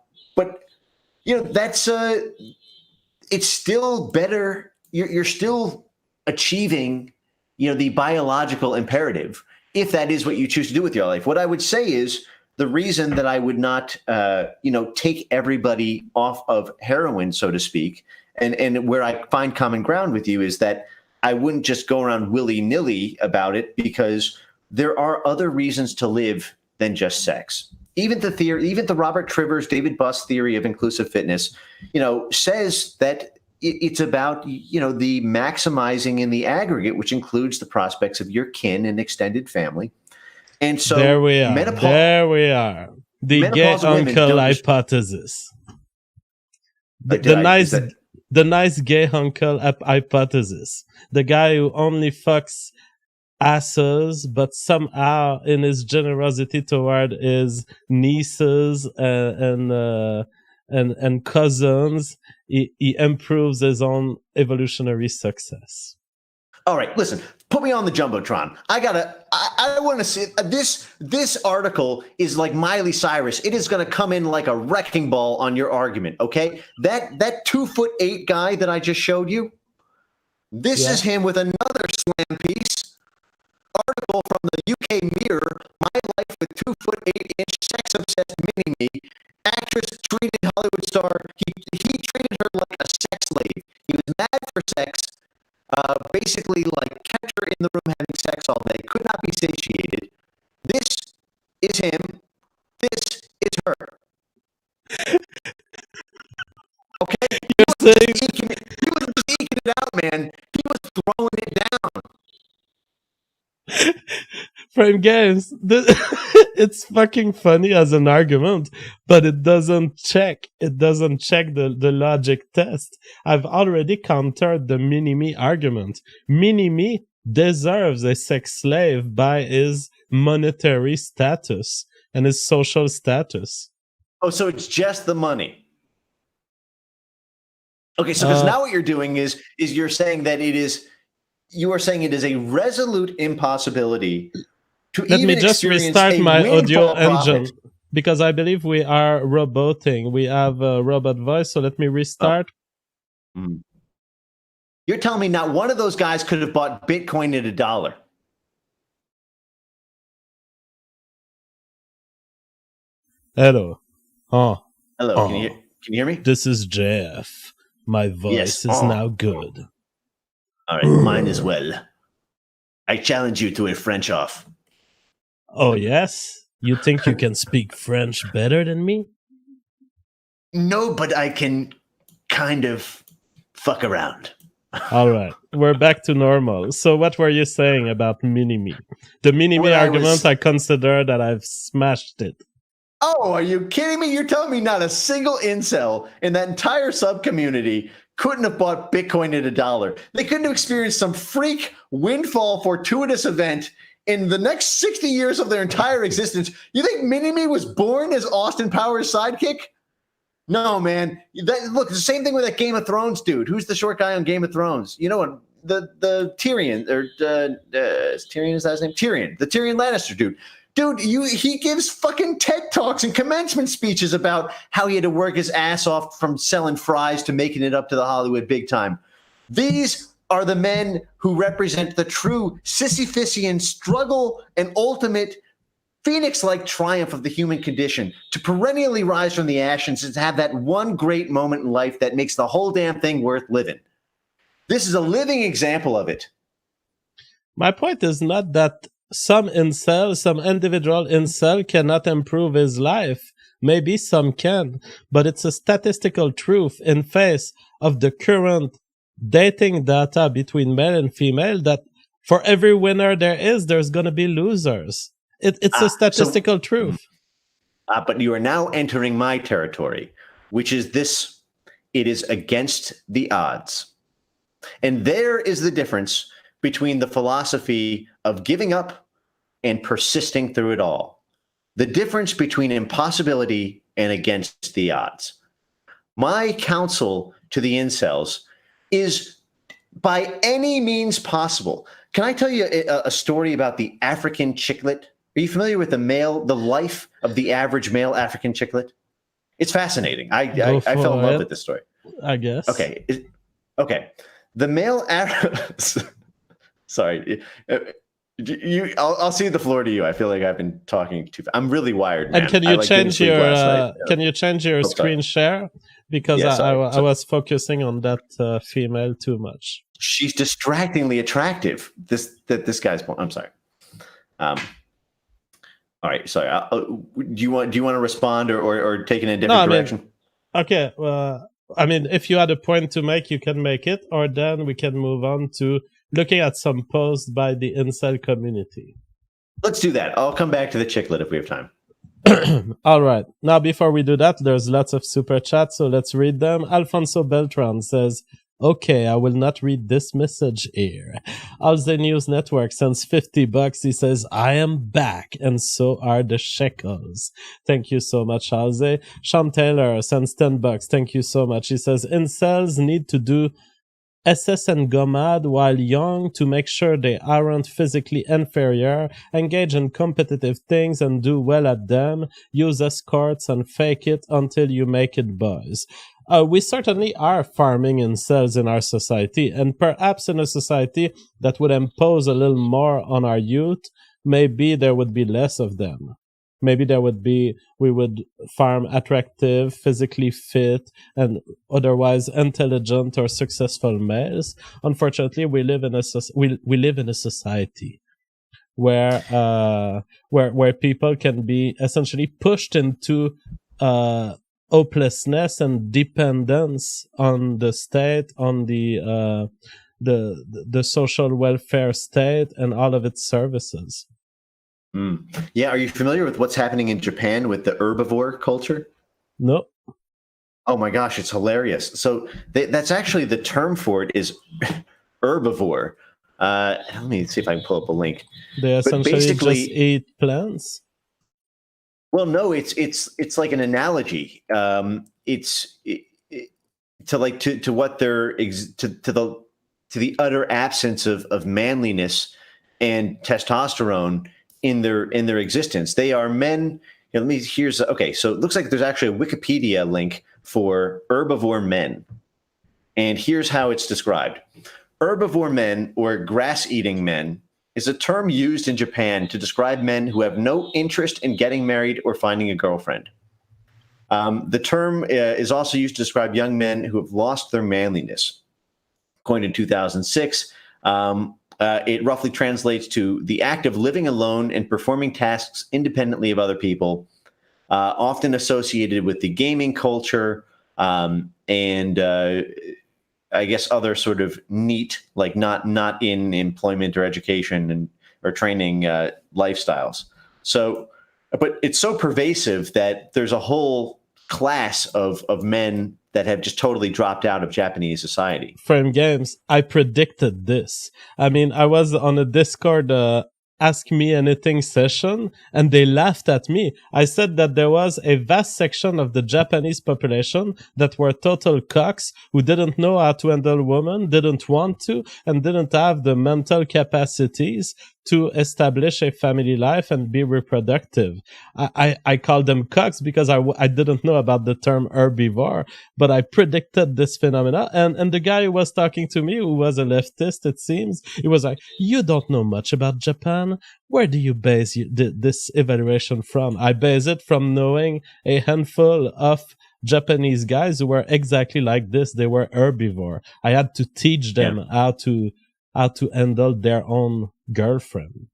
it's still better. You're still achieving, the biological imperative, if that is what you choose to do with your life. What I would say is the reason that I would not, take everybody off of heroin, so to speak, and where I find common ground with you is that I wouldn't just go around willy-nilly about it, because there are other reasons to live than just sex. Even the Robert Trivers, David Buss theory of inclusive fitness, says that it's about, the maximizing in the aggregate, which includes the prospects of your kin and extended family. And so There we are. The gay menopausal women uncle don't just, hypothesis. The, did the I, is nice that, the nice gay uncle hypothesis. The guy who only fucks asses, but somehow in his generosity toward his nieces and cousins, he improves his own evolutionary success. all right, listen, put me on the Jumbotron. I want to see this article is like Miley Cyrus. It is going to come in like a wrecking ball on your argument. Okay. That 2'8" guy that I just showed you, this is him with another slam piece article from the UK Mirror. My life with 2'8" sex obsessed mini me. Actress treated Hollywood star. He treated her like a sex slave. He was mad for sex. Basically, like, kept her in the room having sex all day. Could not be satiated. This is him. This is her. Okay, he wasn't eking it out, man. He was throwing it down. Frame games. It's fucking funny as an argument, but it doesn't check. It doesn't check the logic test. I've already countered the mini-me argument. Mini-me deserves a sex slave by his monetary status and his social status. Oh, so it's just the money. Okay, so because now what you're doing is you're saying that you are saying it is a resolute impossibility to Let me just restart my audio engine, because I believe we are roboting. We have a robot voice, so let me restart. Oh. You're telling me not one of those guys could have bought Bitcoin at $1. Hello. Hello, can you hear me? This is JF. My voice is now good. All right, mine as well. I challenge you to a French off. Oh, yes? You think you can speak French better than me? No, but I can kind of fuck around. All right, we're back to normal. So what were you saying about mini-me? The mini-me argument, I consider that I've smashed it. Oh, are you kidding me? You're telling me not a single incel in that entire sub-community couldn't have bought Bitcoin at $1. They couldn't have experienced some freak windfall fortuitous event in the next 60 years of their entire existence. You think Mini-Me was born as Austin Powers' sidekick? No, man. Look, the same thing with that Game of Thrones dude. Who's the short guy on Game of Thrones? You know what? The Tyrion, or is Tyrion, is that his name? Tyrion, the Tyrion Lannister dude. Dude, he gives fucking TED Talks and commencement speeches about how he had to work his ass off from selling fries to making it up to the Hollywood big time. These are the men who represent the true Sisyphusian struggle and ultimate phoenix-like triumph of the human condition, to perennially rise from the ashes and to have that one great moment in life that makes the whole damn thing worth living. This is a living example of it. My point is not that some individual incel cannot improve his life. Maybe some can, but it's a statistical truth in face of the current dating data between male and female that for every winner there's going to be losers. It's a statistical truth. But you are now entering my territory, which is this. It is against the odds. And there is the difference between the philosophy of giving up and persisting through it all. The difference between impossibility and against the odds. My counsel to the incels is, by any means possible. Can I tell you a story about the African chicklet? Are you familiar with the life of the average male African chicklet? It's fascinating. I fell in love with this story. I guess. Okay. The male sorry. I'll cede the floor to you. I feel like I've been talking too fast. I'm really wired, man. And can you change your screen share? Because I was focusing on that female too much. She's distractingly attractive. This guy's point. I'm sorry. All right. Sorry. Do you want to respond or take it in a different direction? Okay. I mean, if you had a point to make, you can make it, or then we can move on to looking at some posts by the incel community. Let's do that. I'll come back to the chicklet if we have time. All right. Now, before we do that, there's lots of super chats, so let's read them. Alfonso Beltran says, okay, I will not read this message here. Alze News Network sends $50. He says, I am back, and so are the shekels. Thank you so much, Alze. Sean Taylor sends $10. Thank you so much. He says, incels need to do SS and GOMAD while young to make sure they aren't physically inferior, engage in competitive things and do well at them, use escorts and fake it until you make it, boys. We certainly are farming incels in our society, and perhaps in a society that would impose a little more on our youth, maybe there would be less of them. Maybe we would farm attractive, physically fit, and otherwise intelligent or successful males. Unfortunately, we live in a society where people can be essentially pushed into hopelessness and dependence on the state, on the social welfare state and all of its services. Yeah, are you familiar with what's happening in Japan with the herbivore culture? No. Oh my gosh, it's hilarious. So that's actually the term for it is herbivore. Let me see if I can pull up a link. They essentially just eat plants. Well, no, it's like an analogy. It's to what they're to the utter absence of manliness and testosterone in their existence. They are men. So it looks like there's actually a Wikipedia link for herbivore men, and here's how it's described: herbivore men, or grass-eating men, is a term used in Japan to describe men who have no interest in getting married or finding a girlfriend. The term is also used to describe young men who have lost their manliness. Coined in 2006, it roughly translates to the act of living alone and performing tasks independently of other people, often associated with the gaming culture and I guess other sort of neat, like not in employment or education or training lifestyles. So, but it's so pervasive that there's a whole class of men that have just totally dropped out of Japanese society. Frame Games, I predicted this. I mean, I was on a Discord Ask Me Anything session, and they laughed at me. I said that there was a vast section of the Japanese population that were total cocks who didn't know how to handle women, didn't want to, and didn't have the mental capacities to establish a family life and be reproductive. I call them cucks because I didn't know about the term herbivore, but I predicted this phenomena. And the guy who was talking to me, who was a leftist, it seems, he was like, "You don't know much about Japan. Where do you base this evaluation from?" I base it from knowing a handful of Japanese guys who were exactly like this. They were herbivore. I had to teach Yeah. them how to handle their own girlfriend.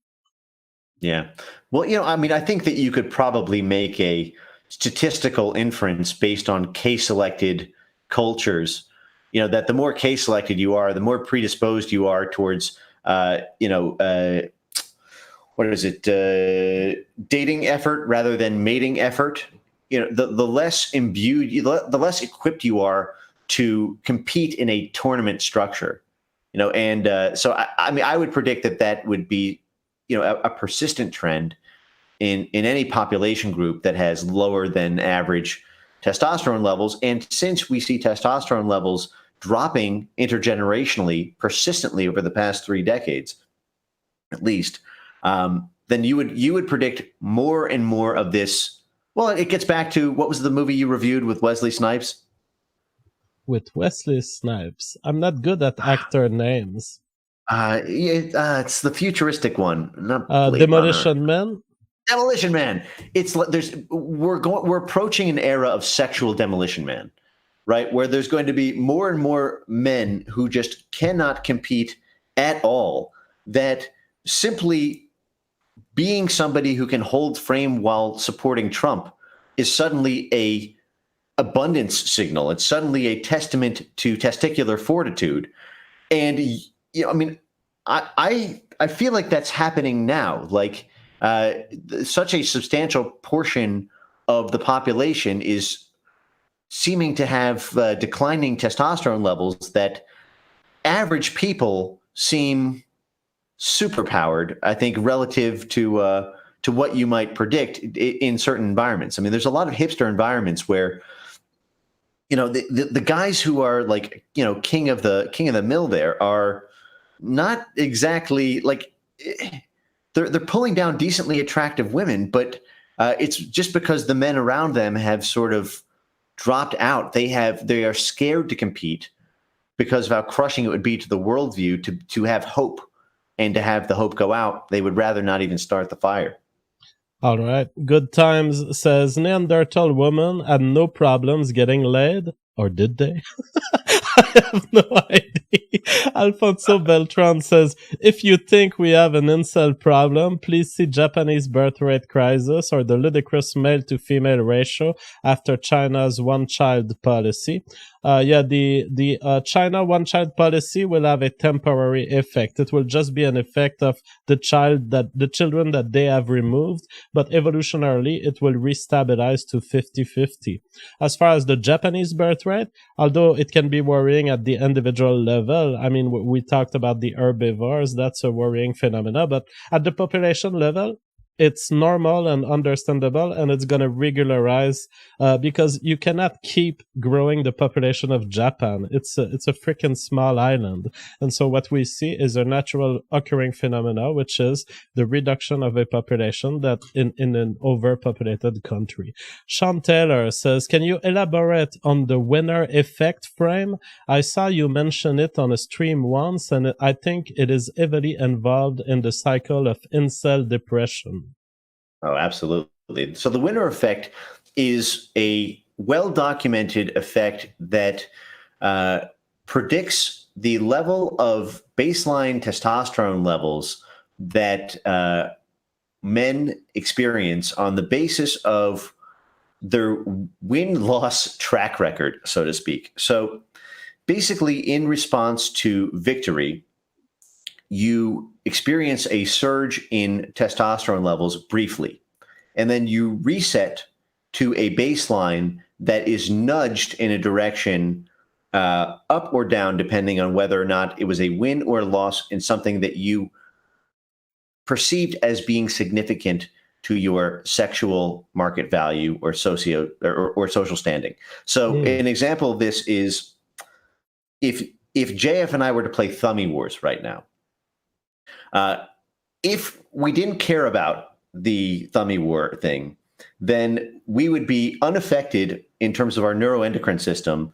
Yeah. Well, I mean, I think that you could probably make a statistical inference based on case selected cultures, that the more case selected you are, the more predisposed you are towards, what is it, dating effort rather than mating effort. The less imbued, the less equipped you are to compete in a tournament structure. And so I mean, I would predict that would be, a persistent trend in any population group that has lower than average testosterone levels. And since we see testosterone levels dropping intergenerationally persistently over the past 3 decades, at least, then you would predict more and more of this. Well, it gets back to, what was the movie you reviewed with Wesley Snipes? With Wesley Snipes. I'm not good at actor names. It's the futuristic one, not Blade Runner. Demolition Man. Demolition Man. We're approaching an era of sexual Demolition Man, right? Where there's going to be more and more men who just cannot compete at all. That simply being somebody who can hold frame while supporting Trump is suddenly a abundance signal. It's suddenly a testament to testicular fortitude. And I mean, I feel like that's happening now. Like, such a substantial portion of the population is seeming to have declining testosterone levels that average people seem superpowered, I think, relative to what you might predict in certain environments. I mean, there's a lot of hipster environments where, the guys who are like, king of the mill there are not exactly like, they're pulling down decently attractive women, but it's just because the men around them have sort of dropped out. They are scared to compete because of how crushing it would be to the worldview to have hope, and to have the hope go out. They would rather not even start the fire. All right. Good Times says Neanderthal women had no problems getting laid, or did they? I have no idea. Alfonso Beltran says, if you think we have an incel problem, please see Japanese birth rate crisis or the ludicrous male to female ratio after China's one-child policy. The China one-child policy will have a temporary effect. It will just be an effect of the children that they have removed, but evolutionarily it will restabilize to 50-50. As far as the Japanese birth rate, although it can be worrying at the individual level, I mean, we talked about the herbivores, that's a worrying phenomena, but at the population level, it's normal and understandable, and it's going to regularize because you cannot keep growing the population of Japan. It's a freaking small island. And so what we see is a natural occurring phenomena, which is the reduction of a population that in an overpopulated country. Sean Taylor says, can you elaborate on the winner effect frame? I saw you mention it on a stream once, and I think it is heavily involved in the cycle of incel depression. Oh, absolutely. So the winner effect is a well-documented effect that predicts the level of baseline testosterone levels that men experience on the basis of their win-loss track record, so to speak. So basically, in response to victory, you experience a surge in testosterone levels briefly, and then you reset to a baseline that is nudged in a direction up or down, depending on whether or not it was a win or a loss in something that you perceived as being significant to your sexual market value or social standing. So an example of this is if JF and I were to play Thummy Wars right now, if we didn't care about the Thummy War thing, then we would be unaffected in terms of our neuroendocrine system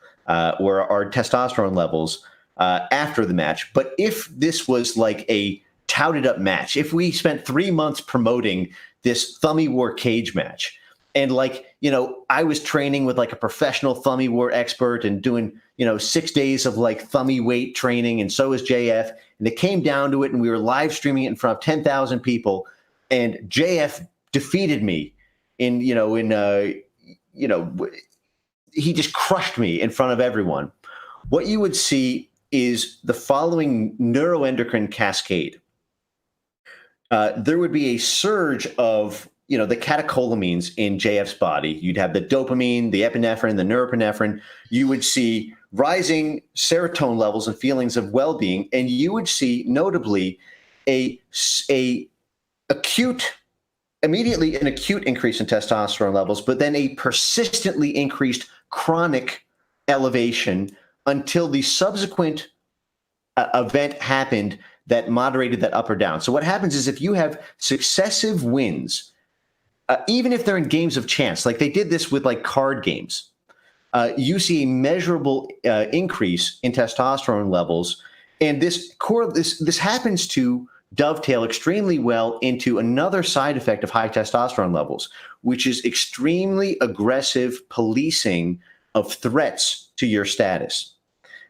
or our testosterone levels after the match. But if this was like a touted up match, if we spent 3 months promoting this Thummy War cage match, and like, I was training with like a professional Thummy War expert and doing, 6 days of like Thummy weight training, and so was JF. And it came down to it, and we were live streaming it in front of 10,000 people, and JF defeated me he just crushed me in front of everyone. What you would see is the following neuroendocrine cascade. There would be a surge of the catecholamines in JF's body. You'd have the dopamine, the epinephrine, the norepinephrine. You would see rising serotonin levels and feelings of well-being, and you would see notably immediately an acute increase in testosterone levels, but then a persistently increased chronic elevation until the subsequent event happened that moderated that up or down. So what happens is if you have successive wins, even if they're in games of chance, like they did this with like card games, you see a measurable increase in testosterone levels. And this happens to dovetail extremely well into another side effect of high testosterone levels, which is extremely aggressive policing of threats to your status.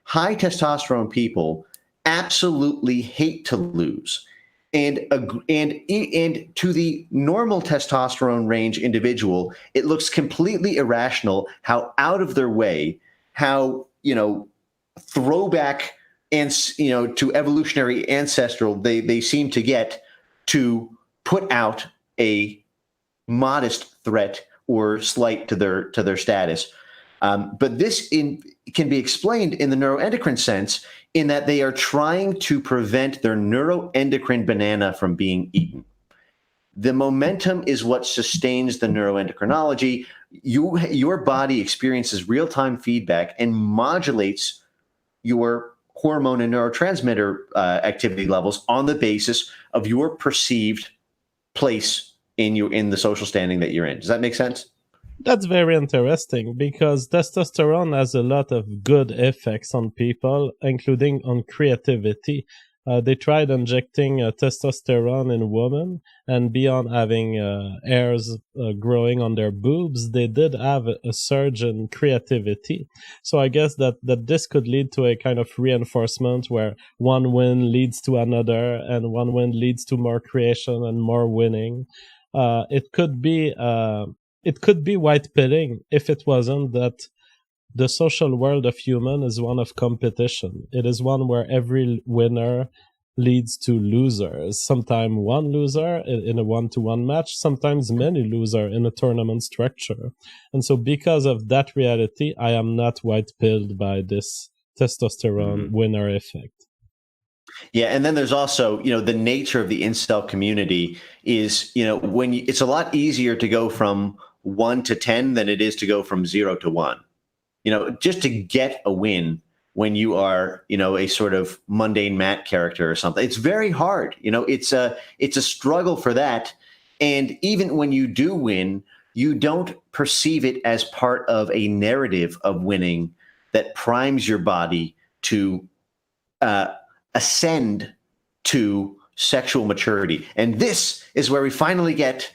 High testosterone people absolutely hate to lose. And to the normal testosterone range individual, it looks completely irrational how out of their way, how, throwback and, to evolutionary ancestral they seem to get to put out a modest threat or slight to their status. But this can be explained in the neuroendocrine sense, in that they are trying to prevent their neuroendocrine banana from being eaten. The momentum is what sustains the neuroendocrinology. Your body experiences real-time feedback and modulates your hormone and neurotransmitter activity levels on the basis of your perceived place in the social standing that you're in. Does that make sense? That's very interesting, because testosterone has a lot of good effects on people, including on creativity. They tried injecting testosterone in women, and beyond having hairs growing on their boobs, they did have a surge in creativity. So I guess that this could lead to a kind of reinforcement where one win leads to another, and one win leads to more creation and more winning. It could be white pilling if it wasn't that the social world of human is one of competition. It is one where every winner leads to losers. Sometimes one loser in a one-to-one match, sometimes many losers in a tournament structure. And so because of that reality, I am not white pilled by this testosterone winner effect. Yeah, and then there's also, the nature of the incel community is, it's a lot easier to go from 1 to 10 than it is to go from 0 to 1. Just to get a win when you are, a sort of mundane Matt character or something, it's very hard. It's a struggle for that. And even when you do win, you don't perceive it as part of a narrative of winning that primes your body to ascend to sexual maturity. And this is where we finally get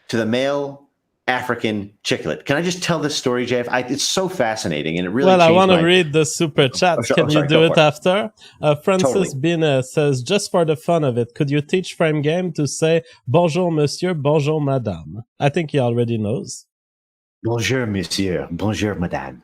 to the male African chicklet. Can I just tell this story, Jeff? It's so fascinating, and it really. Well, I want to read the super chat. Can you do it after? Francis Bine says, just for the fun of it, could you teach Frame Game to say bonjour, monsieur, bonjour, madame? I think he already knows. Bonjour, monsieur, bonjour, madame.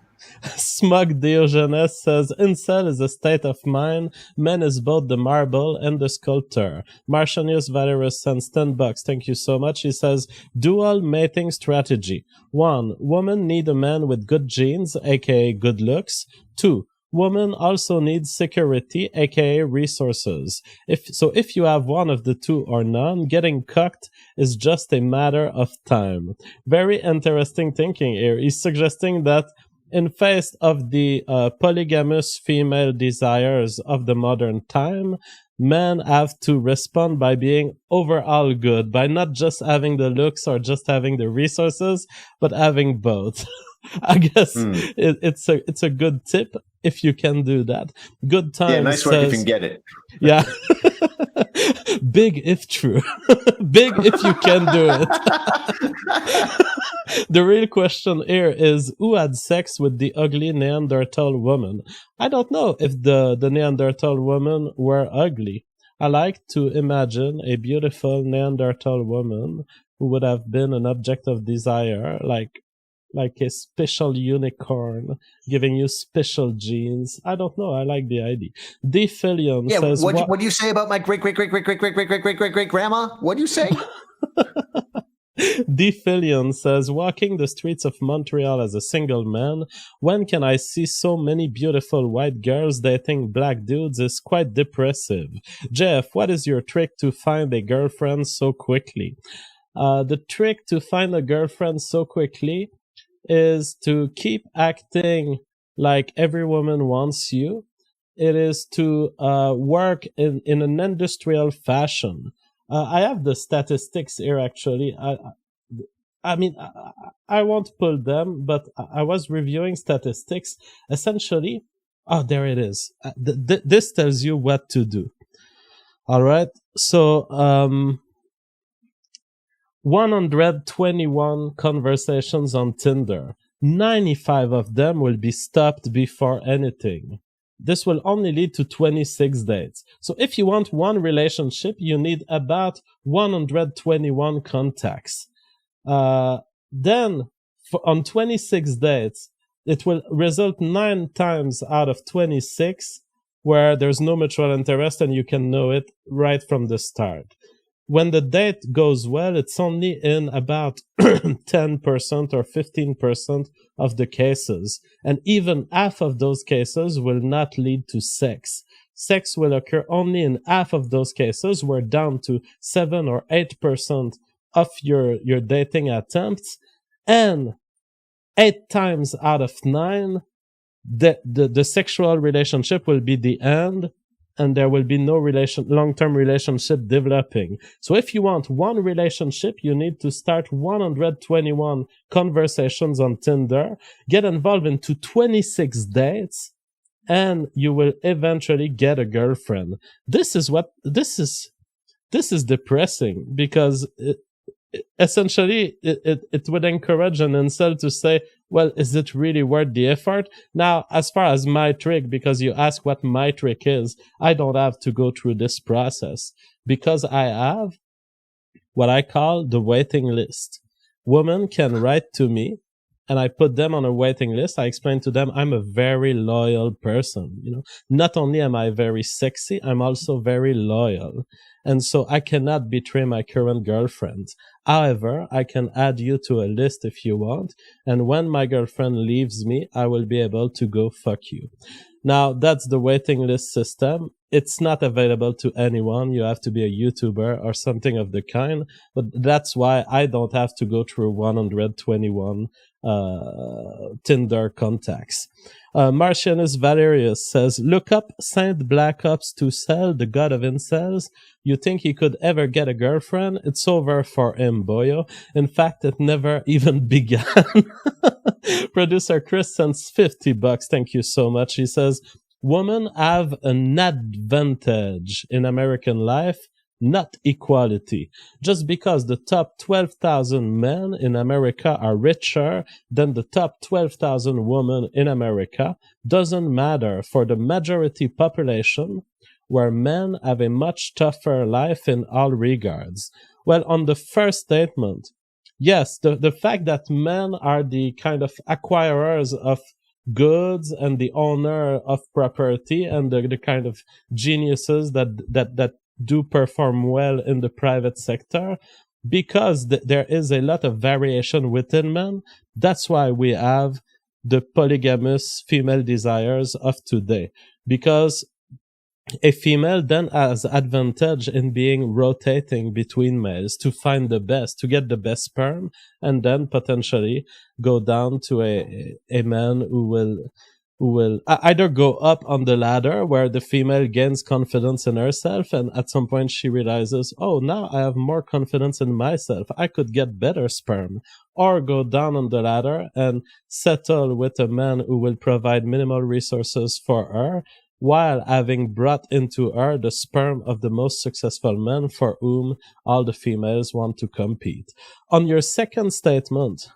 Smug Diogenes says, incel is a state of mind. Man is both the marble and the sculptor. Martianius Valerius sends $10. Thank you so much. He says, dual mating strategy. 1. Women need a man with good genes, aka good looks. 2. Women also need security, aka resources. If you have one of the two or none, getting cucked is just a matter of time. Very interesting thinking here. He's suggesting that in face of the polygamous female desires of the modern time, Men have to respond by being overall good, by not just having the looks or just having the resources, but having both. I guess Hmm. it's a good tip if you can do that. Good Yeah, Times nice work if you can says, get it. yeah, big if true, big if you can do it. The real question here is who had sex with the ugly Neanderthal woman? I don't know if the Neanderthal women were ugly. I like to imagine a beautiful Neanderthal woman who would have been an object of desire, like a special unicorn giving you special genes. I don't know. I like the idea. Defillion Yeah, says what? what do you say about my great great great great great great great great great great great grandma? What do you say? Defillion says, walking the streets of Montreal as a single man, when can I see so many beautiful white girls dating black dudes is quite depressive. Jeff, what is your trick to find a girlfriend so quickly? The trick to find a girlfriend so quickly is to keep acting like every woman wants you. It is to work in an industrial fashion. I have the statistics here actually. I mean, I won't pull them, but I was reviewing statistics. Essentially, oh, there it is. This tells you what to do. All right. So, 121 conversations on Tinder. 95 of them will be stopped before anything. This will only lead to 26 dates. So if you want one relationship, you need about 121 contacts. Then on 26 dates, it will result 9 times out of 26 where there's no mutual interest and you can know it right from the start. When the date goes well, it's only in about 10% or 15% of the cases. And even half of those cases will not lead to sex. Sex will occur only in half of those cases. We're down to 7 or 8% of your dating attempts. And 8 times out of 9, the sexual relationship will be the end and there will be no long-term relationship developing. So if you want one relationship, you need to start 121 conversations on Tinder, get involved into 26 dates, and you will eventually get a girlfriend. This is depressing because essentially it would encourage an incel to say, well, is it really worth the effort? Now, as far as my trick, because you ask what my trick is, I don't have to go through this process because I have what I call the waiting list. Women can write to me and I put them on a waiting list. I explain to them I'm a very loyal person. Not only am I very sexy, I'm also very loyal. And so I cannot betray my current girlfriend. However, I can add you to a list if you want. And when my girlfriend leaves me, I will be able to go fuck you. Now, that's the waiting list system. It's not available to anyone. You have to be a YouTuber or something of the kind. But that's why I don't have to go through 121 Tinder contacts. Martianus Valerius says, look up Saint Black Ops to Cell, the god of incels. You think he could ever get a girlfriend? It's over for him, boyo. In fact, it never even began. Producer Chris sends $50. Thank you so much. He says, women have an advantage in American life, not equality. Just because the top 12,000 men in America are richer than the top 12,000 women in America doesn't matter for the majority population, where men have a much tougher life in all regards. Well, on the first statement, yes, the fact that men are the kind of acquirers of goods and the owner of property and the kind of geniuses that do perform well in the private sector, because there is a lot of variation within men. That's why we have the polygamous female desires of today, because a female then has advantage in being rotating between males to find the best, to get the best sperm, and then potentially go down to a man who will who will either go up on the ladder where the female gains confidence in herself, and at some point she realizes, oh, now I have more confidence in myself, I could get better sperm, or go down on the ladder and settle with a man who will provide minimal resources for her while having brought into her the sperm of the most successful men for whom all the females want to compete. On your second statement,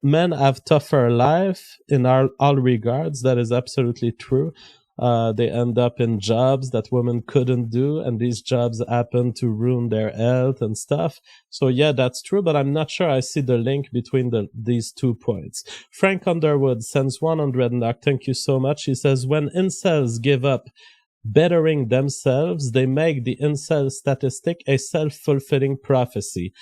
men have tougher life in all regards. That is absolutely true. They end up in jobs that women couldn't do, and these jobs happen to ruin their health and stuff. So yeah, that's true, but I'm not sure I see the link between these 2 points. Frank Underwood sends 100 knock. Thank you so much. He says, when incels give up bettering themselves, they make the incel statistic a self-fulfilling prophecy.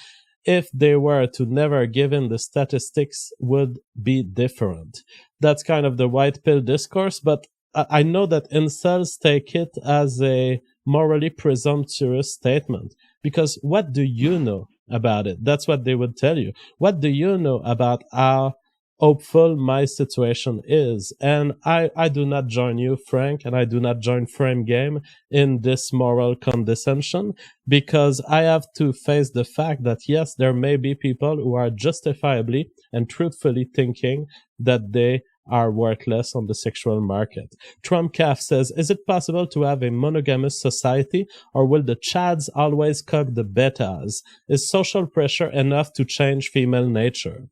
If they were to never give in, the statistics would be different. That's kind of the white pill discourse, but I know that incels take it as a morally presumptuous statement, because what do you know about it? That's what they would tell you. What do you know about how hopeful my situation is? And I do not join you, Frank, and I do not join Frame Game in this moral condescension, because I have to face the fact that yes, there may be people who are justifiably and truthfully thinking that they are worthless on the sexual market. Trump Calf says, is it possible to have a monogamous society, or will the Chads always cuck the betas? Is social pressure enough to change female nature?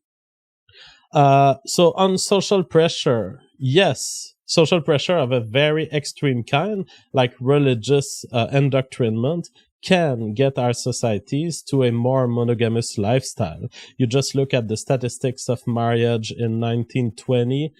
So on social pressure, yes, social pressure of a very extreme kind, like religious indoctrination, can get our societies to a more monogamous lifestyle. You just look at the statistics of marriage in 1920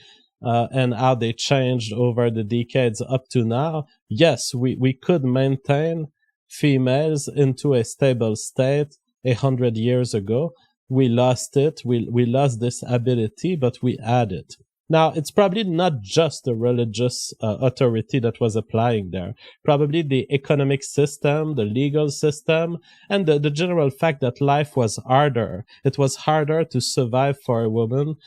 and how they changed over the decades up to now. Yes, we could maintain females into a stable state 100 years ago. We lost it. We lost this ability, but we had it. Now, it's probably not just the religious authority that was applying there. Probably the economic system, the legal system, and the general fact that life was harder. It was harder to survive for a woman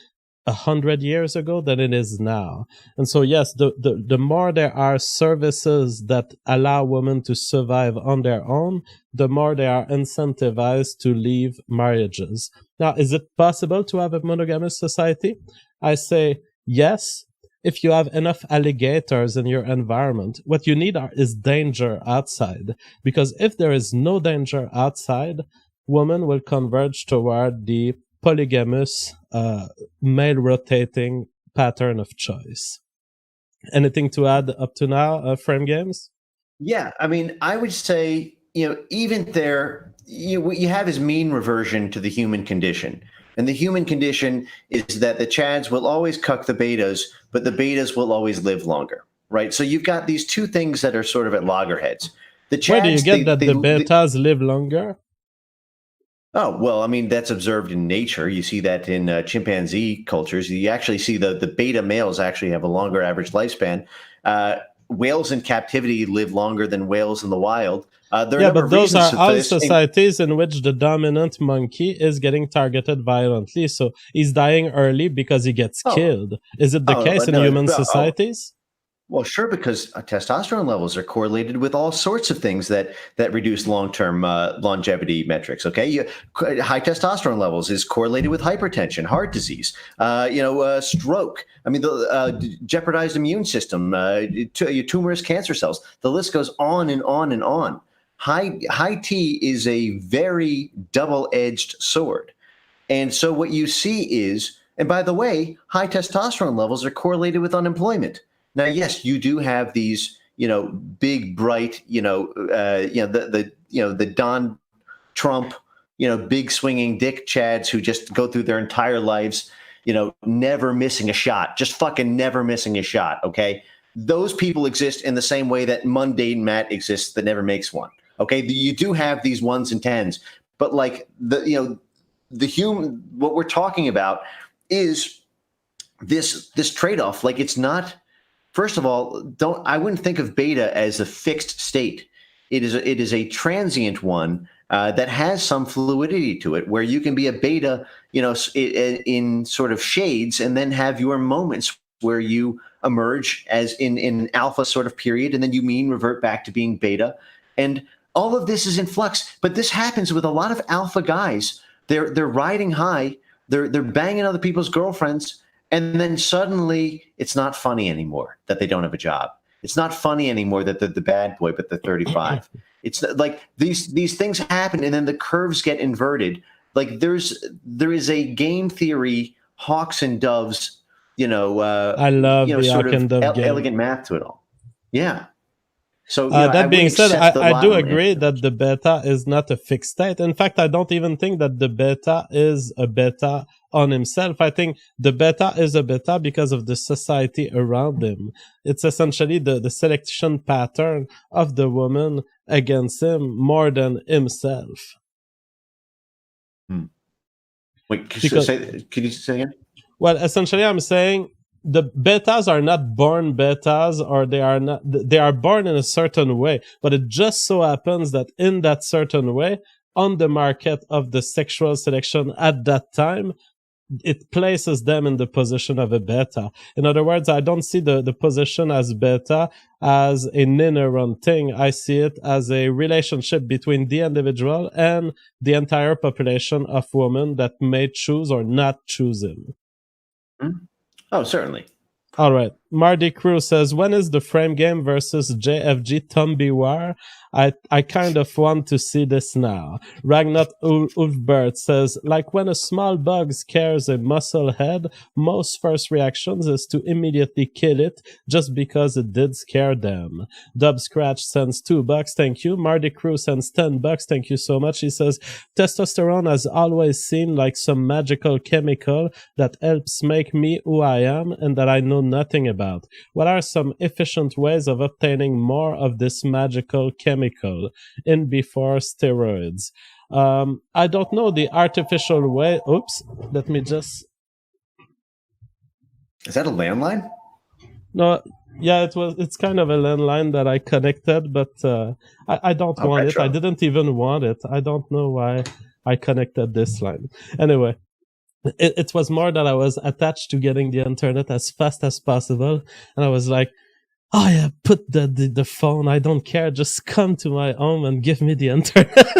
100 years ago than it is now. And so, yes, the more there are services that allow women to survive on their own, the more they are incentivized to leave marriages. Now, is it possible to have a monogamous society? I say yes, if you have enough alligators in your environment. What you need is danger outside. Because if there is no danger outside, women will converge toward the polygamous male rotating pattern of choice. Anything to add up to now, Frame Games? Yeah, I mean, I would say, even there, what you have is mean reversion to the human condition. And the human condition is that the Chads will always cuck the betas, but the betas will always live longer, right? So you've got these two things that are sort of at loggerheads. The Chads, where do you get that the betas live longer? Oh, well, I mean, that's observed in nature. You see that in chimpanzee cultures. You actually see the beta males actually have a longer average lifespan. Whales in captivity live longer than whales in the wild. Yeah, but those are all societies in which the dominant monkey is getting targeted violently. So he's dying early because he gets killed. Is it the case in human societies? Well, sure, because testosterone levels are correlated with all sorts of things that reduce long-term longevity metrics. Okay, high testosterone levels is correlated with hypertension, heart disease, stroke. I mean, the jeopardized immune system, tumorous cancer cells. The list goes on and on and on. High T is a very double-edged sword, and so what you see is, and by the way, high testosterone levels are correlated with unemployment. Now, yes, you do have these, big, bright, the Don Trump, big swinging dick Chads who just go through their entire lives, never missing a shot, just fucking never missing a shot. Okay, those people exist in the same way that mundane Matt exists that never makes one. Okay, you do have these ones and tens, but like the human, what we're talking about is this trade-off. Like, it's not. First of all, I wouldn't think of beta as a fixed state. It is a transient one that has some fluidity to it, where you can be a beta, in sort of shades, and then have your moments where you emerge as in an alpha sort of period, and then you mean revert back to being beta. And all of this is in flux. But this happens with a lot of alpha guys. They're riding high, they're banging other people's girlfriends, and then suddenly it's not funny anymore that they don't have a job. It's not funny anymore that they're the bad boy, but they're 35. It's like these things happen, and then the curves get inverted. Like there is a game theory, hawks and doves, I love the sort Hawk and Dove of game. elegant math to it all. Yeah. So That being said, I do agree that that the beta is not a fixed state. In fact, I don't even think that the beta is a beta on himself. I think the beta is a beta because of the society around him. It's essentially the selection pattern of the woman against him more than himself. Wait, could you say again? Well, essentially, I'm saying the betas are not born betas, or they are born in a certain way, but it just so happens that in that certain way, on the market of the sexual selection at that time, it places them in the position of a beta. In other words, I don't see the position as beta as an inherent thing. I see it as a relationship between the individual and the entire population of women that may choose or not choose him. Oh, certainly. All right. Marty Crew says, when is the frame game versus JFG Tomby War? I kind of want to see this now. Ragnat Ulfbert says, like when a small bug scares a muscle head, most first reactions is to immediately kill it just because it did scare them. Dub Scratch sends $2. Thank you. Marty Crew sends $10. Thank you so much. He says, testosterone has always seemed like some magical chemical that helps make me who I am and that I know nothing about. What are some efficient ways of obtaining more of this magical chemical in before steroids? I don't know the artificial way. Oops, let me just. Is that a landline? No, yeah, it's kind of a landline that I connected, but I don't want it. I didn't even want it. I don't know why I connected this line. Anyway. It was more that I was attached to getting the internet as fast as possible, and I was like, oh yeah, put the phone, I don't care, just come to my home and give me the internet.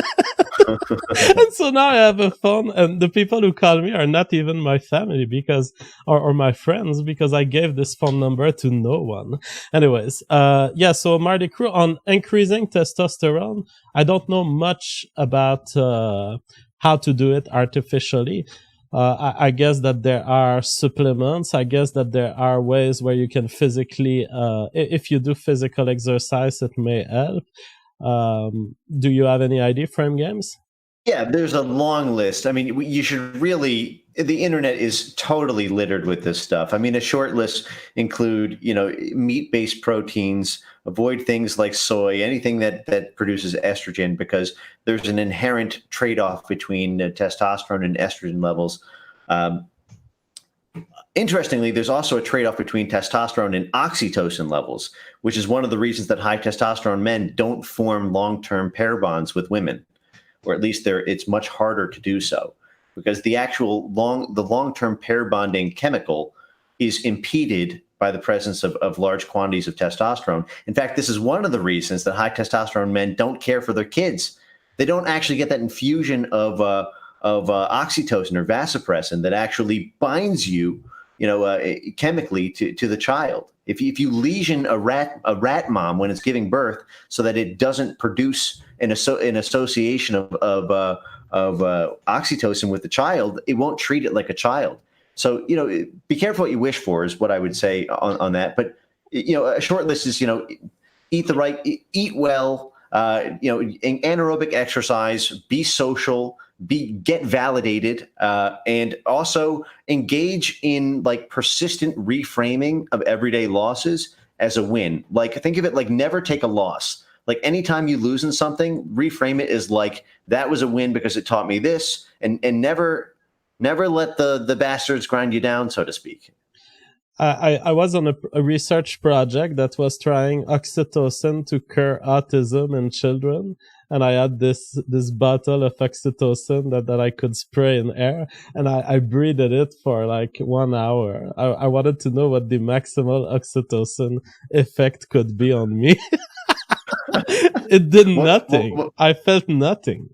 And so now I have a phone, and the people who call me are not even my family because or my friends, because I gave this phone number to no one. Anyways, so Marty Crew, on increasing testosterone, I don't know much about how to do it artificially. I guess that there are supplements. I guess that there are ways where you can physically, if you do physical exercise, it may help. Do you have any idea, Frame Games? Yeah, there's a long list. I mean, you should really, the internet is totally littered with this stuff. I mean, a short list include, meat-based proteins, avoid things like soy, anything that produces estrogen, because there's an inherent trade-off between testosterone and estrogen levels. Interestingly, there's also a trade-off between testosterone and oxytocin levels, which is one of the reasons that high testosterone men don't form long-term pair bonds with women. Or at least it's much harder to do so, because the actual long-term pair bonding chemical is impeded by the presence of large quantities of testosterone. In fact, this is one of the reasons that high testosterone men don't care for their kids. They don't actually get that infusion of oxytocin or vasopressin that actually binds you, chemically to the child. If you lesion a rat mom when it's giving birth, so that it doesn't produce an association of oxytocin with the child, it won't treat it like a child. So be careful what you wish for is what I would say on that. But a short list is eat well, anaerobic exercise, be social, get validated, and also engage in like persistent reframing of everyday losses as a win. Like, think of it like never take a loss. Like anytime you lose in something, reframe it as like that was a win because it taught me this, and never let the bastards grind you down, so to speak. I was on a research project that was trying oxytocin to cure autism in children, and I had this bottle of oxytocin that I could spray in air, and I breathed it for like 1 hour. I wanted to know what the maximal oxytocin effect could be on me. It did nothing. What I felt nothing.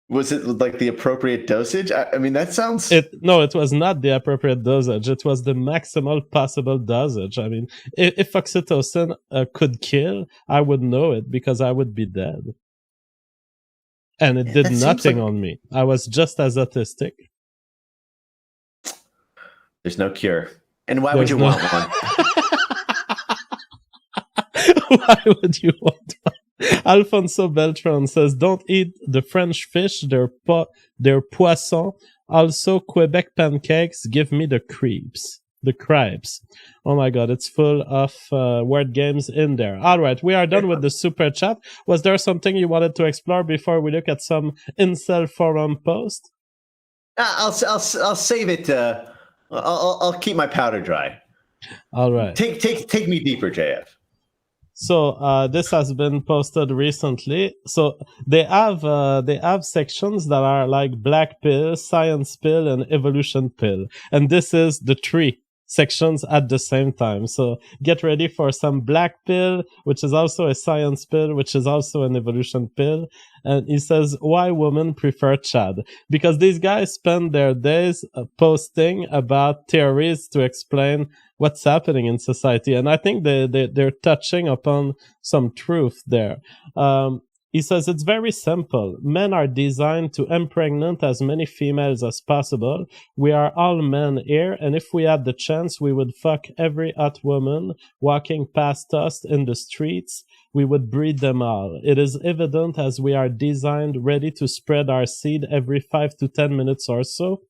was it, like the appropriate dosage? I mean, that sounds. It was not the appropriate dosage. It was the maximal possible dosage. I mean, if oxytocin could kill, I would know it because I would be dead. And it did That seems nothing like on me. I was just as autistic. there's no cure. And why would There's you no. want one? Why would you want one? Alfonso Beltran says, "Don't eat the French fish. They're poisson. Also, Quebec pancakes give me the creeps." The cripes. Oh my god, it's full of word games in there. All right, we are done with the super chat. Was there something you wanted to explore before we look at some incel forum post? I'll save it. I'll keep my powder dry. All right. Take me deeper, JF. So this has been posted recently. So they have sections that are like black pill, science pill, and evolution pill, and this is the three sections at the same time. So get ready for some black pill, which is also a science pill, which is also an evolution pill. And he says, why women prefer Chad? Because these guys spend their days posting about theories to explain what's happening in society. And I think they're touching upon some truth there. He says it's very simple. Men are designed to impregnate as many females as possible. We are all men here, and if we had the chance, we would fuck every hot woman walking past us in the streets. We would breed them all. It is evident as we are designed ready to spread our seed every 5 to 10 minutes or so.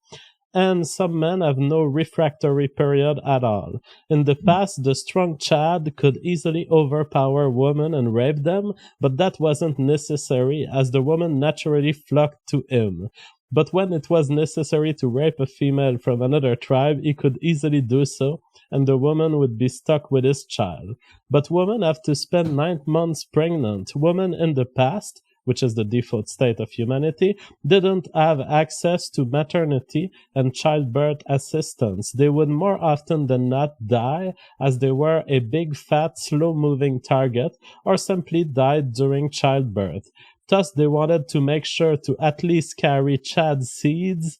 And some men have no refractory period at all. In the past, the strong Chad could easily overpower women and rape them, but that wasn't necessary as the woman naturally flocked to him. But when it was necessary to rape a female from another tribe, he could easily do so, and the woman would be stuck with his child. But women have to spend 9 months pregnant. Women in the past, which is the default state of humanity, didn't have access to maternity and childbirth assistance. They would more often than not die as they were a big, fat, slow-moving target or simply died during childbirth. Thus, they wanted to make sure to at least carry Chad's seeds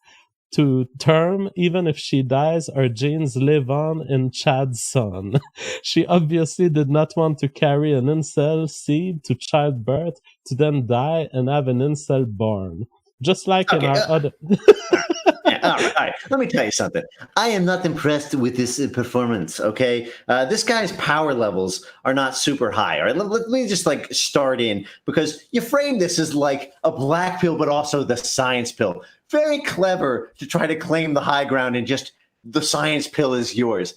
to term. Even if she dies, her genes live on in Chad's son. She obviously did not want to carry an incel seed to childbirth to then die and have an incel born. Just like in our other... Yeah, all right. Let me tell you something. I am not impressed with this performance. Okay, this guy's power levels are not super high. All right, let me just like start in because you frame this as like a black pill, but also the science pill. Very clever to try to claim the high ground and just the science pill is yours.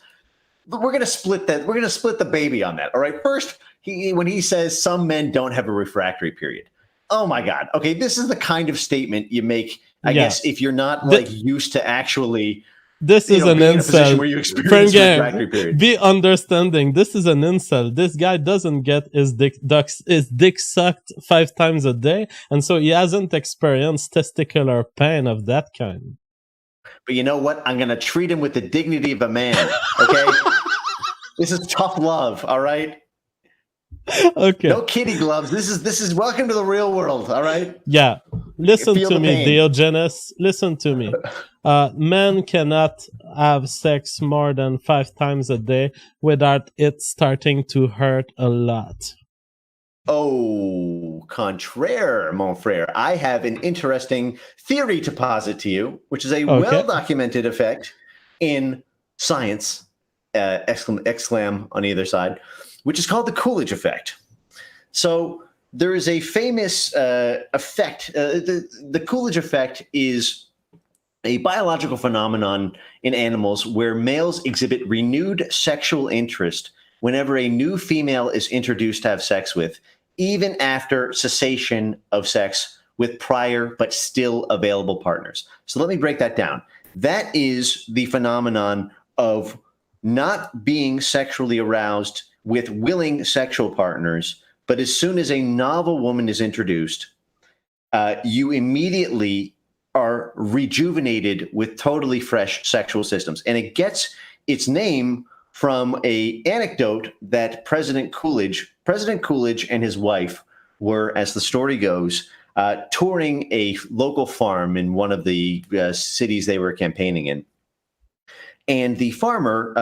We're gonna split that. We're gonna split the baby on that. All right. First, when he says some men don't have a refractory period. Oh my God. Okay, this is the kind of statement you make. I guess if you're not like used to actually, this is an incel. Where you experience refractory period. Be understanding. This is an incel. This guy doesn't get his dick sucked 5 times a day, and so he hasn't experienced testicular pain of that kind. But you know what? I'm gonna treat him with the dignity of a man. Okay, this is tough love. All right. Okay. No kitty gloves. This is welcome to the real world. All right. Yeah. Listen to me, Diogenes. Listen to me. Men cannot have sex more than 5 times a day without it starting to hurt a lot. Oh, contraire, mon frère. I have an interesting theory to posit to you, which is a well-documented effect in science, exclam on either side, which is called the Coolidge effect. So there is a famous effect. The Coolidge effect is a biological phenomenon in animals where males exhibit renewed sexual interest whenever a new female is introduced to have sex with, even after cessation of sex with prior but still available partners. So let me break that down. That is the phenomenon of not being sexually aroused with willing sexual partners, But as soon as a novel woman is introduced, you immediately are rejuvenated with totally fresh sexual systems. And it gets its name from a anecdote that President Coolidge and his wife were, as the story goes, touring a local farm in one of the cities they were campaigning in. And the farmer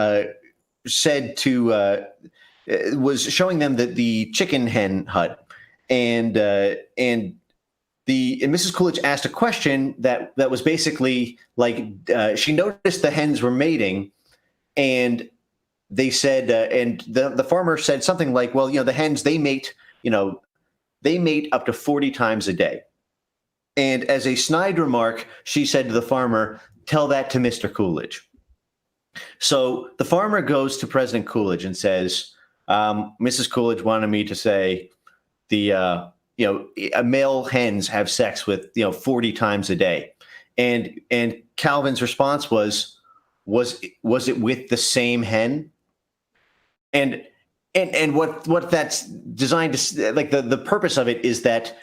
was showing them the chicken hen hut. And Mrs. Coolidge asked a question that was basically like, she noticed the hens were mating, and they said, and the farmer said something like, well, the hens, they mate up to 40 times a day. And as a snide remark, she said to the farmer, tell that to Mr. Coolidge. So the farmer goes to President Coolidge and says, Mrs. Coolidge wanted me to say male hens have sex with 40 times a day, and Calvin's response was it with the same hen? And what that's designed to, like, the purpose of it is that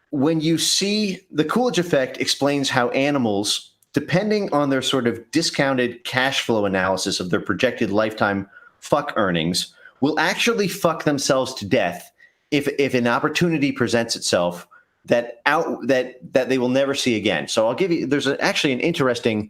when you see the Coolidge effect explains how animals, depending on their sort of discounted cash flow analysis of their projected lifetime fuck earnings, will actually fuck themselves to death if an opportunity presents itself that they will never see again. So I'll give you, there's actually an interesting,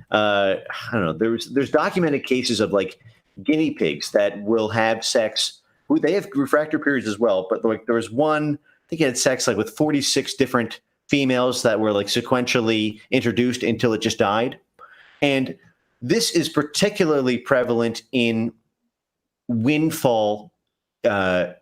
I don't know, there's documented cases of like guinea pigs that will have sex. They have refractory periods as well, but like there was one, I think he had sex like with 46 different females that were like sequentially introduced until it just died. And this is particularly prevalent in windfall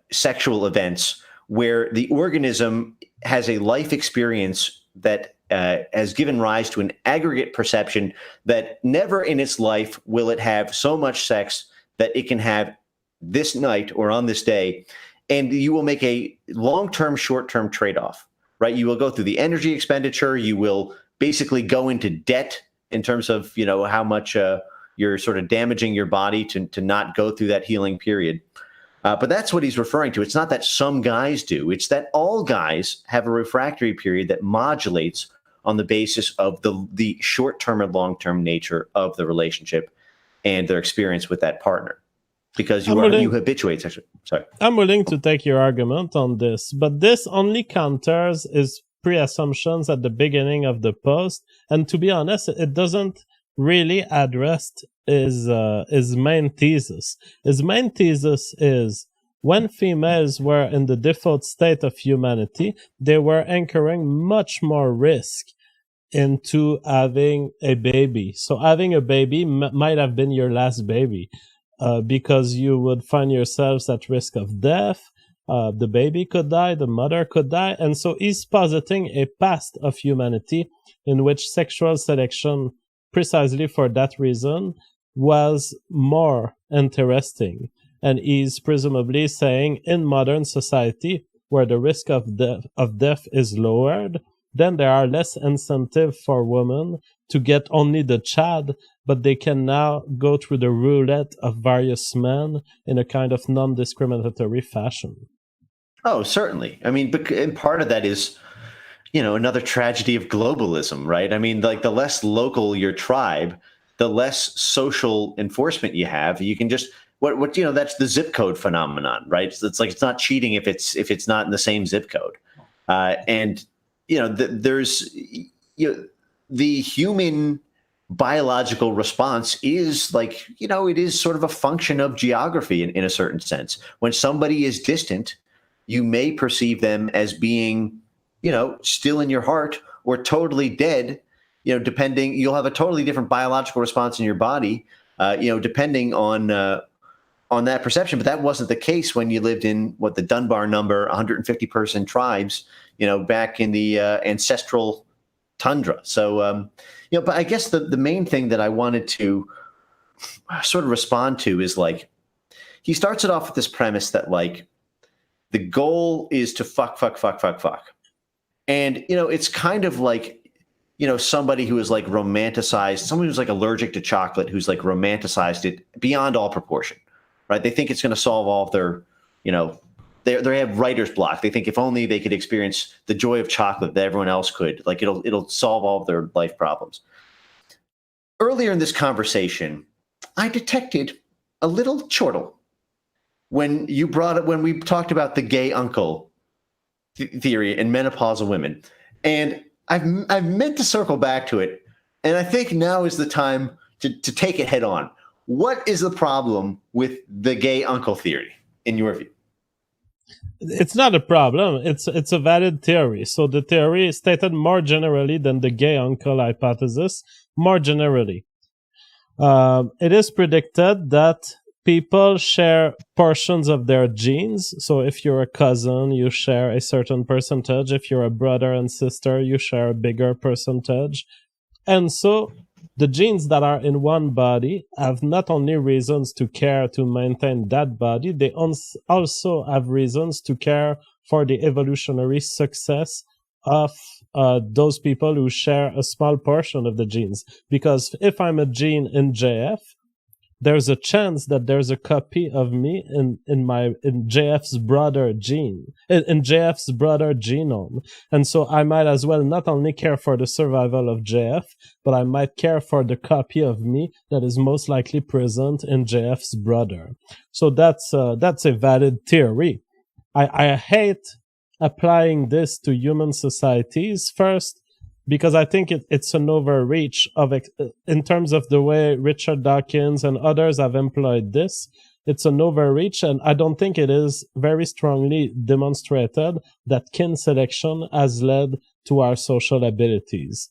sexual events where the organism has a life experience that has given rise to an aggregate perception that never in its life will it have so much sex that it can have this night or on this day. And you will make a long-term, short-term trade-off, right? You will go through the energy expenditure. You will basically go into debt in terms of, how much you're sort of damaging your body to not go through that healing period. But that's what he's referring to. It's not that some guys do. It's that all guys have a refractory period that modulates on the basis of the short-term and long-term nature of the relationship and their experience with that partner. Because you habituate sexually. Sorry. I'm willing to take your argument on this, but this only counters his pre-assumptions at the beginning of the post. And to be honest, it doesn't really address his main thesis. His main thesis is when females were in the default state of humanity, they were incurring much more risk into having a baby. So having a baby might have been your last baby. Because you would find yourselves at risk of death. The baby could die, the mother could die. And so he's positing a past of humanity in which sexual selection, precisely for that reason, was more interesting. And he's presumably saying in modern society, where the risk of death is lowered, then there are less incentive for women to get only the child, but they can now go through the roulette of various men in a kind of non-discriminatory fashion. Oh, certainly. I mean, and part of that is, another tragedy of globalism, right? I mean, like the less local your tribe, the less social enforcement you have. You can just that's the zip code phenomenon, right? So it's like it's not cheating if it's not in the same zip code, and there's the human biological response is like, it is sort of a function of geography in a certain sense. When somebody is distant, you may perceive them as being, still in your heart or totally dead, depending, you'll have a totally different biological response in your body, depending on that perception. But that wasn't the case when you lived in the Dunbar number 150 person tribes, back in the ancestral tundra. So, but I guess the main thing that I wanted to sort of respond to is like, he starts it off with this premise that like the goal is to fuck. And, it's kind of like, somebody who is like romanticized, someone who's like allergic to chocolate, who's like romanticized it beyond all proportion, right? They think it's going to solve all of their, they have writer's block. They think if only they could experience the joy of chocolate that everyone else could, like it'll solve all of their life problems. Earlier in this conversation, I detected a little chortle when we talked about the gay uncle theory in menopausal women, and I've meant to circle back to it, and I think now is the time to take it head on. What is the problem with the gay uncle theory in your view? It's not a problem. It's a valid theory. So the theory is stated more generally than the gay uncle hypothesis. More generally, it is predicted that people share portions of their genes. So if you're a cousin, you share a certain percentage. If you're a brother and sister, you share a bigger percentage. And so the genes that are in one body have not only reasons to care to maintain that body, they also have reasons to care for the evolutionary success of those people who share a small portion of the genes. Because if I'm a gene in JF, there's a chance that there's a copy of me in JF's brother gene, in JF's brother genome. And so I might as well not only care for the survival of JF, but I might care for the copy of me that is most likely present in JF's brother. So that's a valid theory. I hate applying this to human societies first, because I think it's an overreach in terms of the way Richard Dawkins and others have employed this. It's an overreach, and I don't think it is very strongly demonstrated that kin selection has led to our social abilities.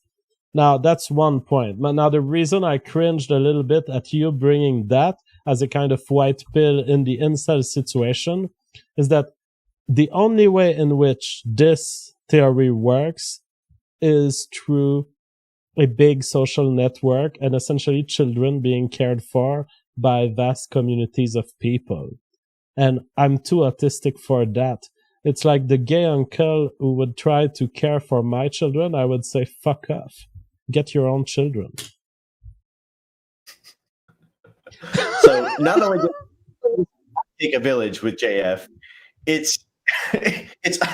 Now, that's one point. Now, the reason I cringed a little bit at you bringing that as a kind of white pill in the incel situation is that the only way in which this theory works is through a big social network and essentially children being cared for by vast communities of people. And I'm too autistic for that. It's like the gay uncle who would try to care for my children. I would say, fuck off. Get your own children. So not only do you take a village with JF, it's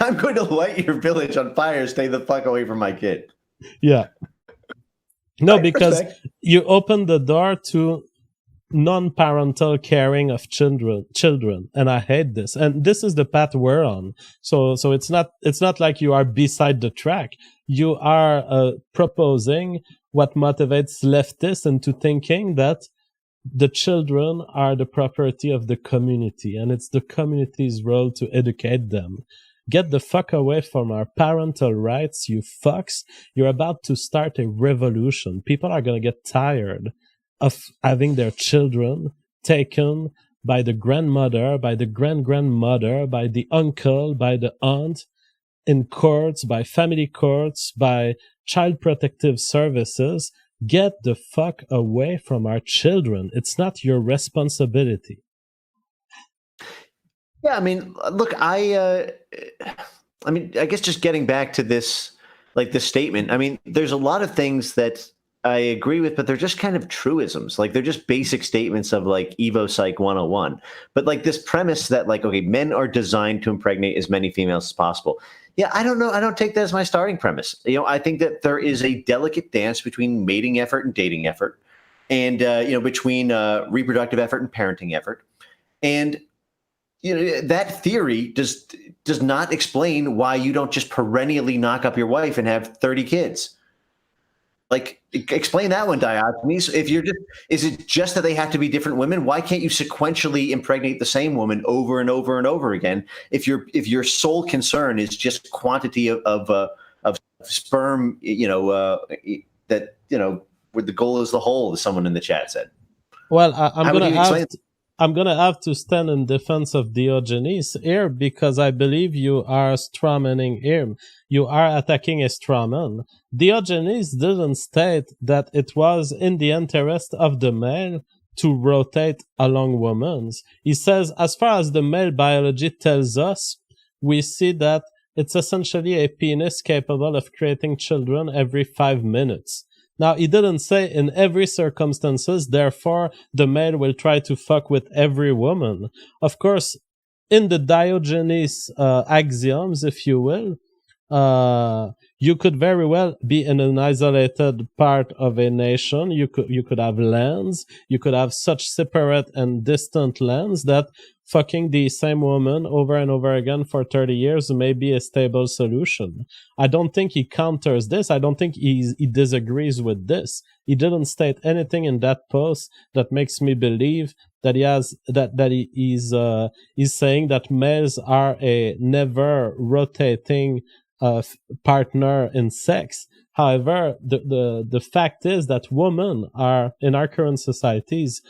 I'm going to light your village on fire. Stay the fuck away from my kid. Yeah. No, Right, because respect. you open the door to non-parental caring of children, and I hate this. And this is the path we're on. So it's not like you are beside the track. You are proposing what motivates leftists into thinking that the children are the property of the community, and it's the community's role to educate them. Get the fuck away from our parental rights, you fucks. You're about to start a revolution. People are going to get tired of having their children taken by the grandmother, by the grandmother, by the uncle, by the aunt, in courts, by family courts, by child protective services. Get the fuck away from our children. It's not your responsibility. Yeah, I mean, look, I guess just getting back to this statement. I mean, there's a lot of things that I agree with, but they're just kind of truisms. Like they're just basic statements of like Evo Psych 101. But like this premise that like, okay, men are designed to impregnate as many females as possible. Yeah, I don't know. I don't take that as my starting premise. I think that there is a delicate dance between mating effort and dating effort, and between reproductive effort and parenting effort, and that theory does not explain why you don't just perennially knock up your wife and have 30 kids. Like, explain that one, Diogenes. Is it just that they have to be different women? Why can't you sequentially impregnate the same woman over and over and over again? If your sole concern is just quantity of sperm, where the goal is the whole, as someone in the chat said. Well, I'm gonna have to stand in defense of Diogenes here, because I believe you are strawmanning him. You are attacking a strawman. Diogenes didn't state that it was in the interest of the male to rotate along women. He says, as far as the male biology tells us, we see that it's essentially a penis capable of creating children every 5 minutes. Now, he didn't say in every circumstances, therefore, the male will try to fuck with every woman. Of course, in the Diogenes axioms, if you will, you could very well be in an isolated part of a nation. You could have lands. You could have such separate and distant lands that fucking the same woman over and over again for 30 years may be a stable solution. I don't think he counters this. I don't think he disagrees with this. He didn't state anything in that post that makes me believe that he's saying that males are a never rotating partner in sex. However, the fact is that women are in our current societies,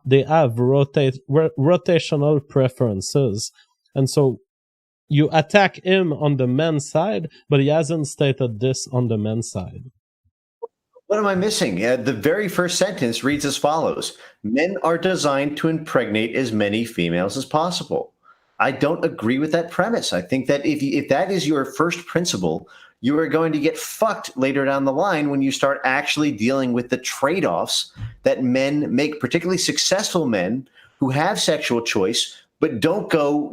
they have rotational preferences, and so you attack him on the men's side, but he hasn't stated this on the men's side. What am I missing? The very first sentence reads as follows: men are designed to impregnate as many females as possible. I don't agree with that premise. I think that if that is your first principle, you are going to get fucked later down the line when you start actually dealing with the trade-offs that men make, particularly successful men who have sexual choice, but don't go,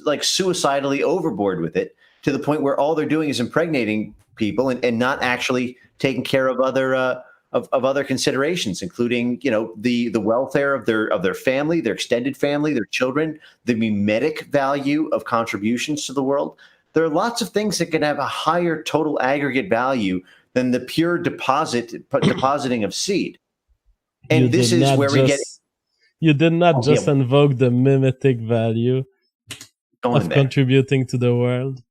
like suicidally overboard with it to the point where all they're doing is impregnating people and not actually taking care of other of other considerations, including the welfare of their family, their extended family, their children, the mimetic value of contributions to the world. There are lots of things that can have a higher total aggregate value than the pure depositing of seed. And this is where we get. You did not just invoke the mimetic value of contributing to the world.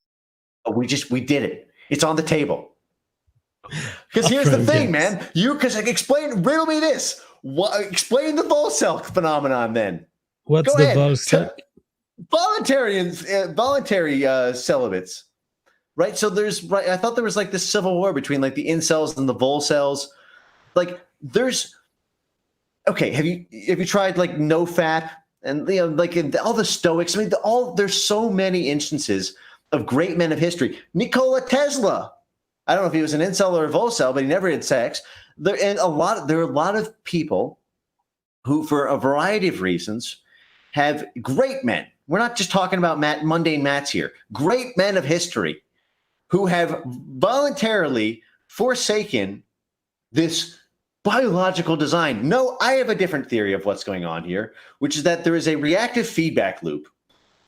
We did it. It's on the table. Because here's the thing, man. Riddle me this. Explain the Volcel phenomenon then. What's the Volcel? Voluntary celibates. Right? So I thought there was like this civil war between like the incels and the Volcels. Like have you tried like no fap and like all the Stoics? I mean, there's so many instances of great men of history. Nikola Tesla. I don't know if he was an incel or a Volcel, but he never had sex. There are a lot of people who, for a variety of reasons, have great men. We're not just talking about mundane Matts here. Great men of history who have voluntarily forsaken this biological design. No, I have a different theory of what's going on here, which is that there is a reactive feedback loop,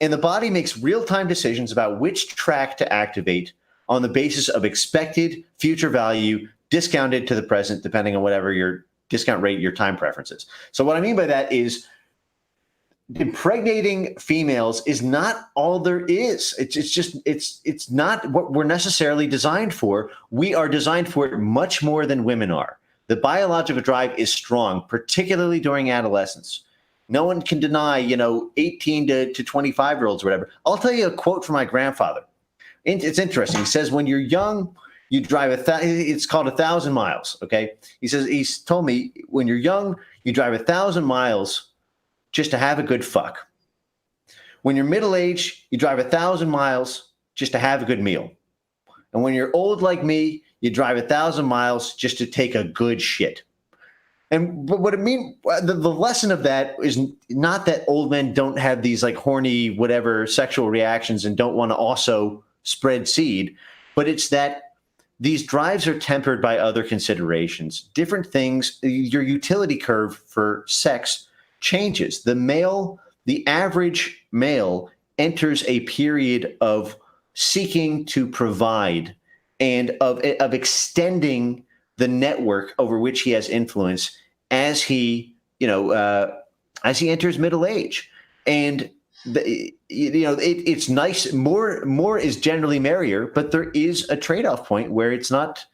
and the body makes real-time decisions about which track to activate on the basis of expected future value discounted to the present, depending on whatever your discount rate, your time preferences. So what I mean by that is impregnating females is not all there is. It's not what we're necessarily designed for. We are designed for it much more than women are. The biological drive is strong, particularly during adolescence. No one can deny, 18 to 25-year-olds or whatever. I'll tell you a quote from my grandfather. It's interesting. He says, when you're young, you drive it's called 1,000 miles. Okay. He says, he's told me, when you're young, you drive 1,000 miles just to have a good fuck. When you're middle-aged, you drive 1,000 miles just to have a good meal. And when you're old like me, you drive 1,000 miles just to take a good shit. But what it means, the lesson of that is not that old men don't have these like horny, whatever sexual reactions and don't want to also spread seed, but it's that these drives are tempered by other considerations, different things. Your utility curve for sex changes. The average male enters a period of seeking to provide and of extending the network over which he has influence as he enters middle age. And it's nice. More is generally merrier, but there is a trade-off point where it's not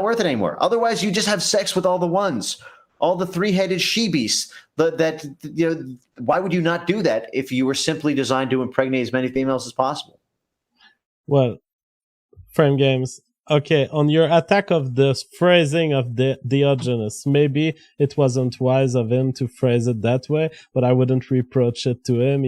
worth it anymore. Otherwise, you just have sex with all the ones, all the three-headed she-beasts. Why would you not do that if you were simply designed to impregnate as many females as possible? Well, frame games. Okay, on your attack of this phrasing of Diogenes, maybe it wasn't wise of him to phrase it that way, but I wouldn't reproach it to him.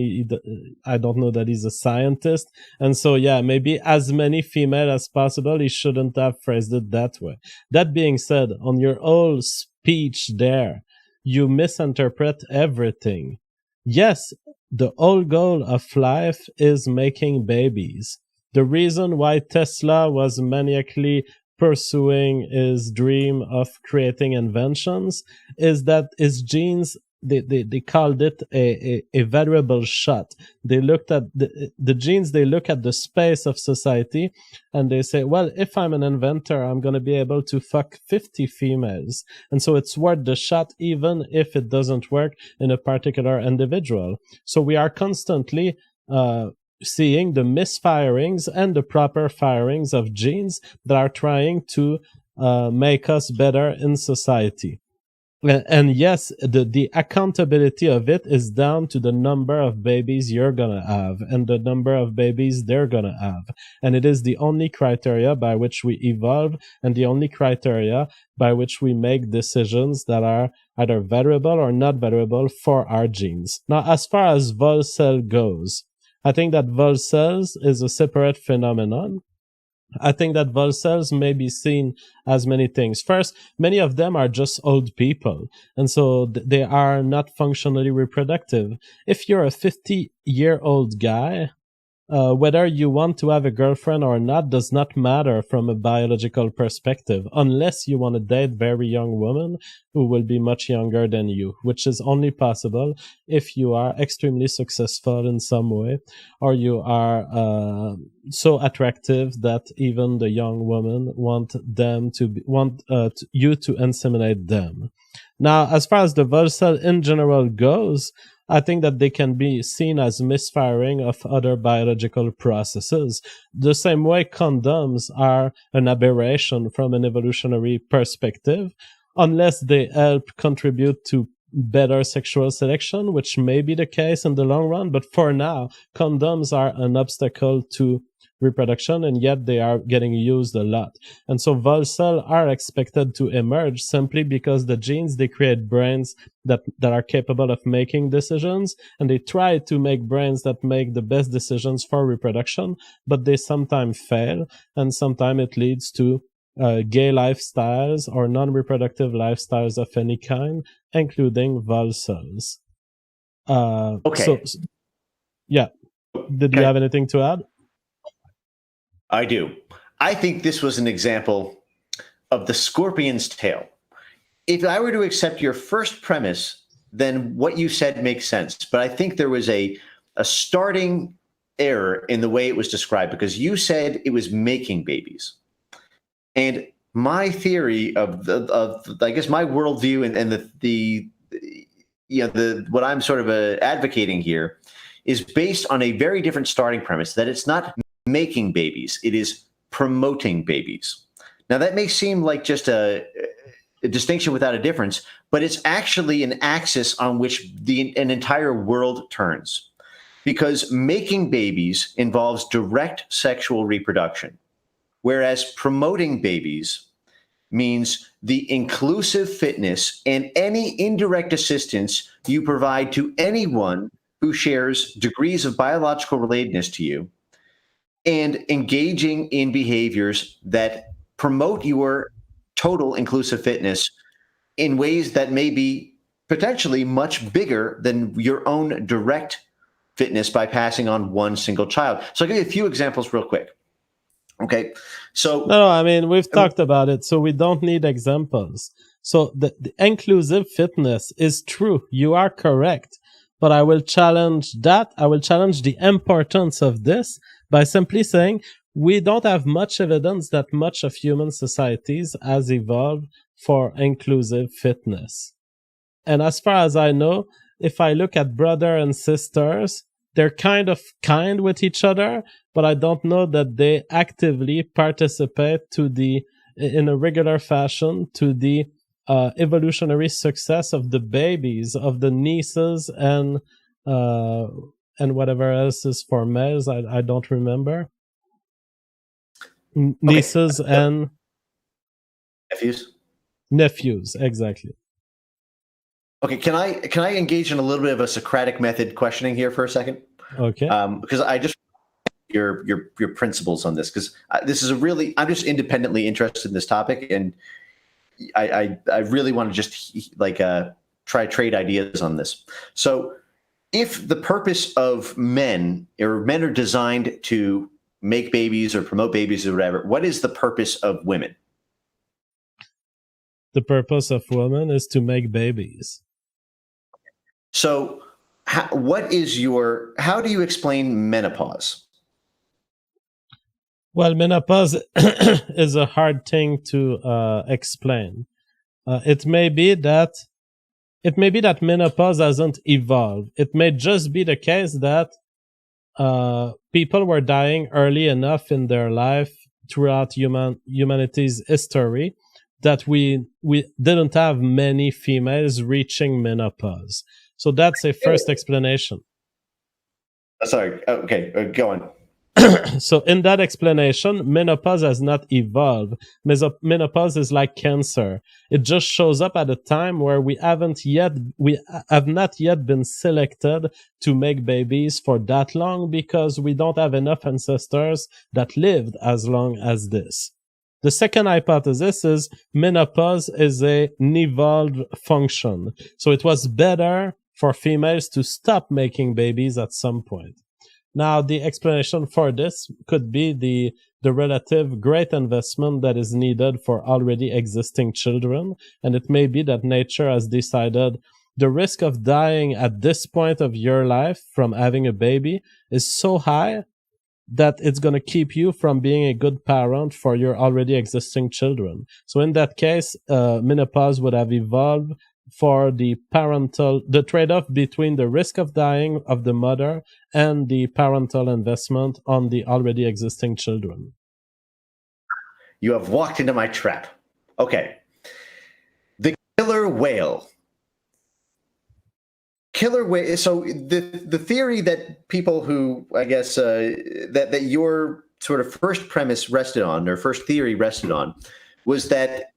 I don't know that he's a scientist. And so, yeah, maybe as many female as possible, he shouldn't have phrased it that way. That being said, on your whole speech there, you misinterpret everything. Yes, the whole goal of life is making babies. The reason why Tesla was maniacally pursuing his dream of creating inventions is that his genes, they called it a variable shot. They looked at the genes, they look at the space of society, and they say, well, if I'm an inventor, I'm going to be able to fuck 50 females. And so it's worth the shot, even if it doesn't work in a particular individual. So we are constantly seeing the misfirings and the proper firings of genes that are trying to make us better in society. And yes, the accountability of it is down to the number of babies you're gonna have and the number of babies they're gonna have. And it is the only criteria by which we evolve and the only criteria by which we make decisions that are either variable or not variable for our genes. Now, as far as Volcel goes, I think that Volcels is a separate phenomenon. I think that Volcels may be seen as many things. First, many of them are just old people, and so they are not functionally reproductive. If you're a 50-year-old guy, whether you want to have a girlfriend or not does not matter from a biological perspective, unless you want to date very young women who will be much younger than you, which is only possible if you are extremely successful in some way, or you are so attractive that even the young women want you to inseminate them. Now, as far as the Volcel in general goes, I think that they can be seen as misfiring of other biological processes. The same way condoms are an aberration from an evolutionary perspective, unless they help contribute to better sexual selection, which may be the case in the long run. But for now, condoms are an obstacle to reproduction, and yet they are getting used a lot. And so Volcel are expected to emerge simply because the genes, they create brains that are capable of making decisions, and they try to make brains that make the best decisions for reproduction, but they sometimes fail, and sometimes it leads to gay lifestyles or non-reproductive lifestyles of any kind, including Volcels. Okay. Yeah. Did you have anything to add? I do. I think this was an example of the scorpion's tail. If I were to accept your first premise, then what you said makes sense. But I think there was a starting error in the way it was described, because you said it was making babies. And my theory of I guess my worldview and what I'm sort of advocating here is based on a very different starting premise, that it's not making babies, it is promoting babies. Now, that may seem like just a distinction without a difference, but it's actually an axis on which an entire world turns, because making babies involves direct sexual reproduction, whereas promoting babies means the inclusive fitness and any indirect assistance you provide to anyone who shares degrees of biological relatedness to you, and engaging in behaviors that promote your total inclusive fitness in ways that may be potentially much bigger than your own direct fitness by passing on one single child. So I'll give you a few examples real quick. Okay. So no, I mean, we've talked about it, so we don't need examples. So the inclusive fitness is true. You are correct. But I will challenge that. I will challenge the importance of this by simply saying we don't have much evidence that much of human societies has evolved for inclusive fitness. And as far as I know, if I look at brother and sisters, they're kind of kind with each other, but I don't know that they actively participate in a regular fashion to the evolutionary success of the babies, of the nieces and whatever else is for males. I don't remember. Nieces and nephews, exactly. Okay, can I engage in a little bit of a Socratic method questioning here for a second? Okay. Because I just your principles on this, because this is I'm just independently interested in this topic, and I really want to just try trade ideas on this. So if the purpose of men, or men are designed to make babies or promote babies or whatever, what is the purpose of women? The purpose of women is to make babies. So, how do you explain menopause? Well, menopause is a hard thing to explain. It may be that menopause hasn't evolved. It may just be the case that people were dying early enough in their life throughout humanity's history that we didn't have many females reaching menopause. So that's a first explanation. Sorry. Okay, go on. So in that explanation, menopause has not evolved. Menopause is like cancer. It just shows up at a time where we have not yet been selected to make babies for that long, because we don't have enough ancestors that lived as long as this. The second hypothesis is menopause is an evolved function. So it was better for females to stop making babies at some point. Now, the explanation for this could be the relative great investment that is needed for already existing children. And it may be that nature has decided the risk of dying at this point of your life from having a baby is so high that it's going to keep you from being a good parent for your already existing children. So in that case, menopause would have evolved for the trade-off between the risk of dying of the mother and the parental investment on the already existing children. You have walked into my trap. Okay. The killer whale. Killer whale. So the theory that people who, I guess, that your sort of first premise rested on, or first theory rested on, was that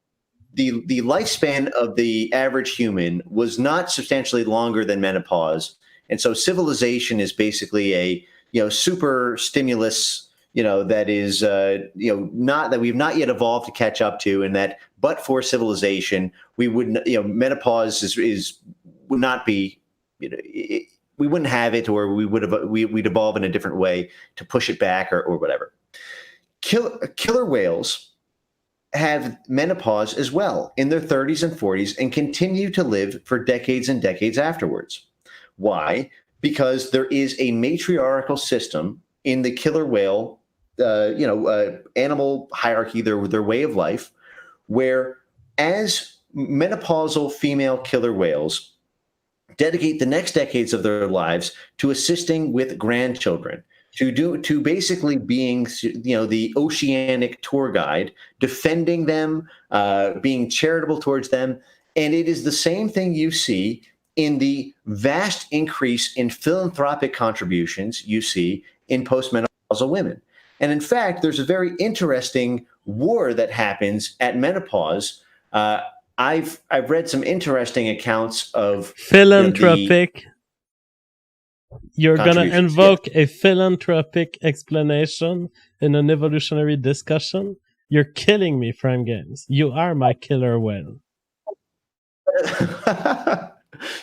the lifespan of the average human was not substantially longer than menopause, and so civilization is basically a super stimulus, that is not that we've not yet evolved to catch up to, and that but for civilization we wouldn't, menopause would not be, we wouldn't have it, or we'd evolve in a different way to push it back, or whatever. Killer whales have menopause as well in their 30s and 40s and continue to live for decades and decades afterwards. Why? Because there is a matriarchal system in the killer whale, animal hierarchy, their way of life, where as menopausal female killer whales dedicate the next decades of their lives to assisting with grandchildren, to basically being, the oceanic tour guide, defending them, being charitable towards them. And it is the same thing you see in the vast increase in philanthropic contributions you see in postmenopausal women. And in fact, there's a very interesting war that happens at menopause. I've read some interesting accounts of philanthropic. You're going to invoke a philanthropic explanation in an evolutionary discussion? You're killing me, Frame Games. You are my killer whale.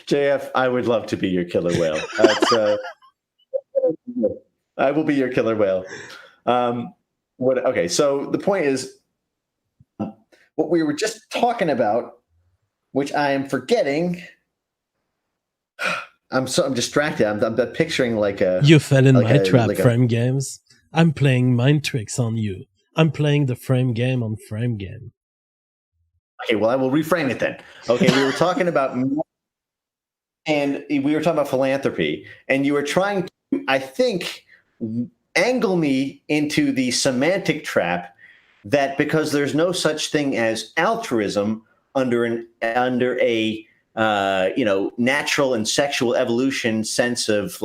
JF, I would love to be your killer whale. I will be your killer whale. Okay, so the point is, what we were just talking about, which I am forgetting. I'm distracted. I'm picturing you fell in my trap, Frame Games. I'm playing mind tricks on you. I'm playing the Frame Game on Frame Game. Okay, well, I will reframe it then. Okay, we were talking about, and we were talking about philanthropy, and you were trying to, I think, angle me into the semantic trap that because there's no such thing as altruism under a natural and sexual evolution sense of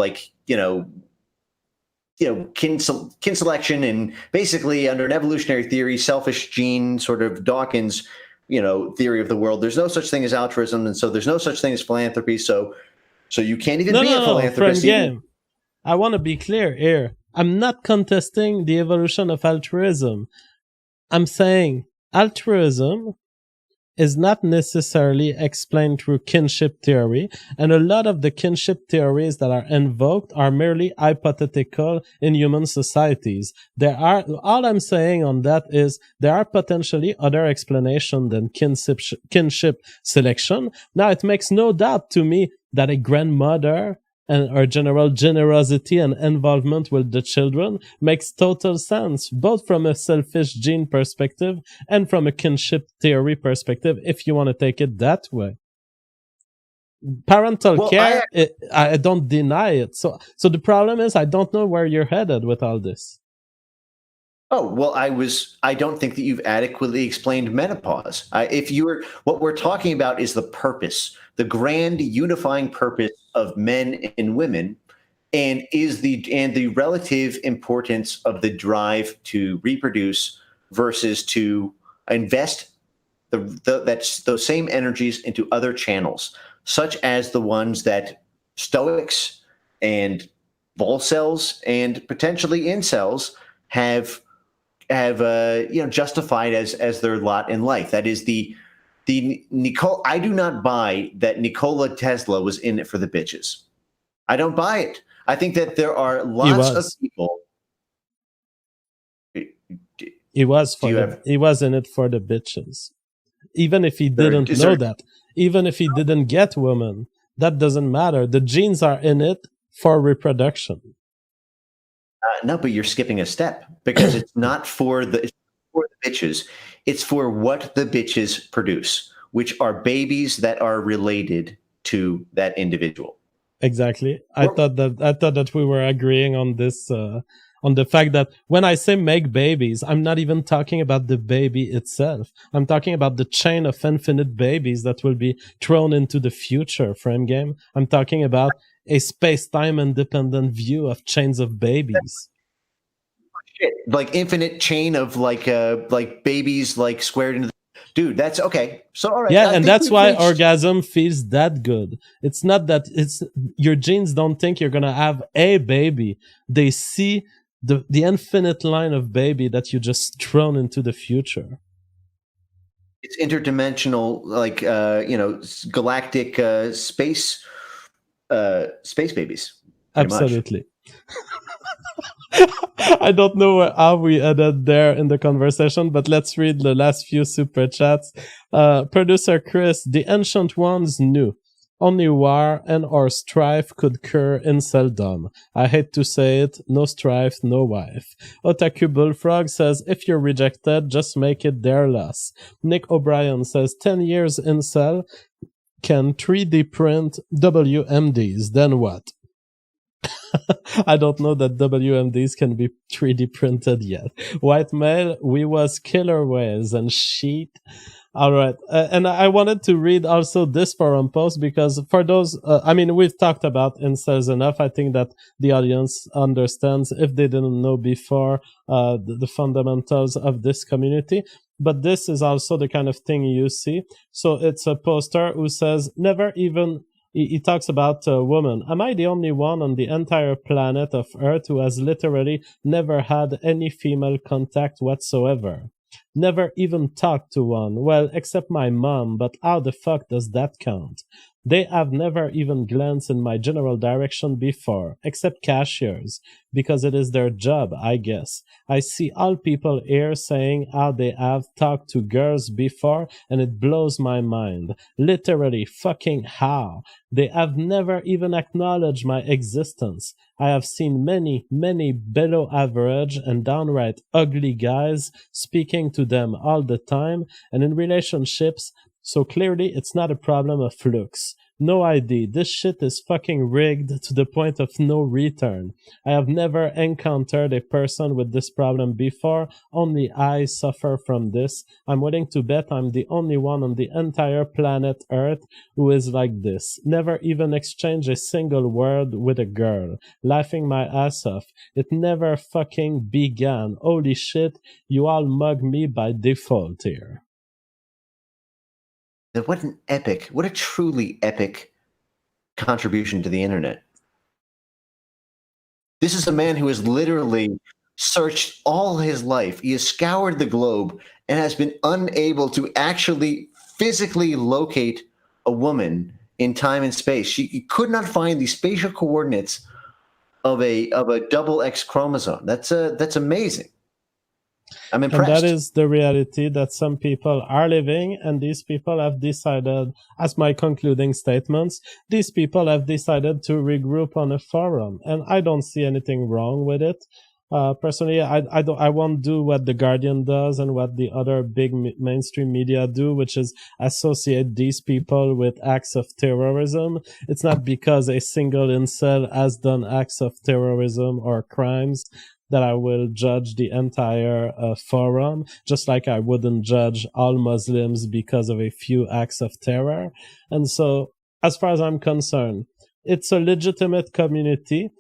kin selection, and basically under an evolutionary theory, selfish gene sort of Dawkins, theory of the world. There's no such thing as altruism, and so there's no such thing as philanthropy. So you can't even be a philanthropist. Game. I want to be clear here. I'm not contesting the evolution of altruism. I'm saying altruism is not necessarily explained through kinship theory, and a lot of the kinship theories that are invoked are merely hypothetical in human societies. There are, all I'm saying on that is there are potentially other explanations than kinship selection. Now, it makes no doubt to me that a grandmother and our general generosity and involvement with the children makes total sense, both from a selfish gene perspective and from a kinship theory perspective, if you want to take it that way. Parental Well, care, I don't deny it. So the problem is, I don't know where you're headed with all this. Oh, well, I don't think that you've adequately explained menopause. If you're, what we're talking about is the purpose, the grand unifying purpose of men and women, and the relative importance of the drive to reproduce versus to invest that's those same energies into other channels, such as the ones that Stoics and Volcells and potentially incels have justified as their lot in life. That is the Nicole. I do not buy that Nikola Tesla was in it for the bitches. I don't buy it. I think that there are lots of people. He was in it for the bitches. Even if he didn't know that, even if he didn't get women, that doesn't matter. The genes are in it for reproduction. No, but you're skipping a step, because it's not for the bitches. It's for what the bitches produce, which are babies that are related to that individual. Exactly. I thought that we were agreeing on this, on the fact that when I say make babies, I'm not even talking about the baby itself. I'm talking about the chain of infinite babies that will be thrown into the future frame game. I'm talking about a space-time independent view of chains of babies. Like infinite chain of like babies like squared into the dude. That's okay. So all right. Yeah, and that's why orgasm feels that good. It's not that it's your genes don't think you're gonna have a baby. They see the infinite line of baby that you just thrown into the future. It's interdimensional, like galactic space babies. Absolutely. I don't know how we ended there in the conversation, but let's read the last few super chats. Producer Chris, the ancient ones knew only war and or strife could cure inceldom. I hate to say it, no strife, no wife. Otaku Bullfrog says, if you're rejected, just make it their loss. Nick O'Brien says, 10 years incel can 3D print WMDs, then what? I don't know that WMDs can be 3D printed yet. White male, we was killer whales and sheet. All right. And I wanted to read also this forum post because for those, we've talked about incels enough. I think that the audience understands, if they didn't know before, the fundamentals of this community. But this is also the kind of thing you see. So it's a poster who says, never even... He talks about a woman. Am I the only one on the entire planet of Earth who has literally never had any female contact whatsoever? Never even talked to one. Well, except my mom, but how the fuck does that count? They have never even glanced in my general direction before, except cashiers, because it is their job, I guess. I see all people here saying how they have talked to girls before, and it blows my mind. Literally, fucking how? They have never even acknowledged my existence. I have seen many, many below average and downright ugly guys speaking to them all the time, and in relationships, so clearly it's not a problem of looks. No ID. This shit is fucking rigged to the point of no return. I have never encountered a person with this problem before. Only I suffer from this. I'm willing to bet I'm the only one on the entire planet Earth who is like this. Never even exchanged a single word with a girl. Laughing my ass off. It never fucking began. Holy shit, you all mug me by default here. What a truly epic contribution to the internet. This is a man who has literally searched all his life. He has scoured the globe and has been unable to actually physically locate a woman in time and space. She could not find the spatial coordinates of a double X chromosome. That's amazing. I'm And that impressed. is the reality that some people are living, and these people have decided, as my concluding statements, these people have decided to regroup on a forum, and I don't see anything wrong with it. Personally, I won't do what the Guardian does and what the other big mainstream media do, which is associate these people with acts of terrorism. It's not because a single incel has done acts of terrorism or crimes that I will judge the entire forum, just like I wouldn't judge all Muslims because of a few acts of terror. And so, as far as I'm concerned, it's a legitimate community.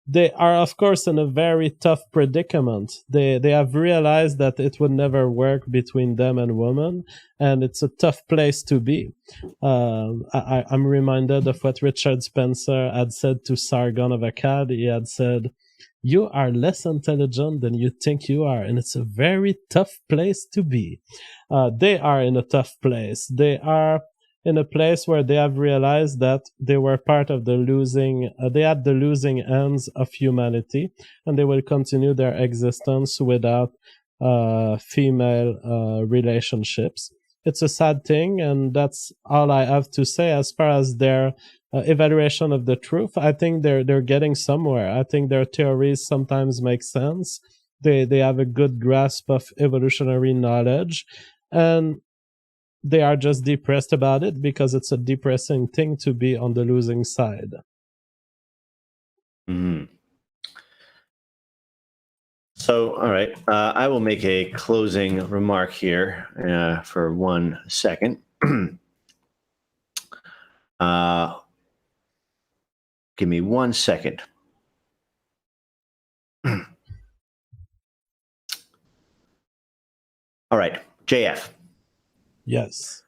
They are, of course, in a very tough predicament. They have realized that it would never work between them and women, and it's a tough place to be. I'm reminded of what Richard Spencer had said to Sargon of Akkad. He had said, "You are less intelligent than you think you are," and it's a very tough place to be. They are in a tough place. They are in a place where they have realized that they were part of the they had the losing ends of humanity, and they will continue their existence without female relationships. It's a sad thing, and that's all I have to say as far as their evaluation of the truth. I think they're getting somewhere. I think their theories sometimes make sense. They have a good grasp of evolutionary knowledge, and they are just depressed about it because it's a depressing thing to be on the losing side. Mm. So, all right, I will make a closing remark here for 1 second. Give me 1 second. All right, JF. Yes.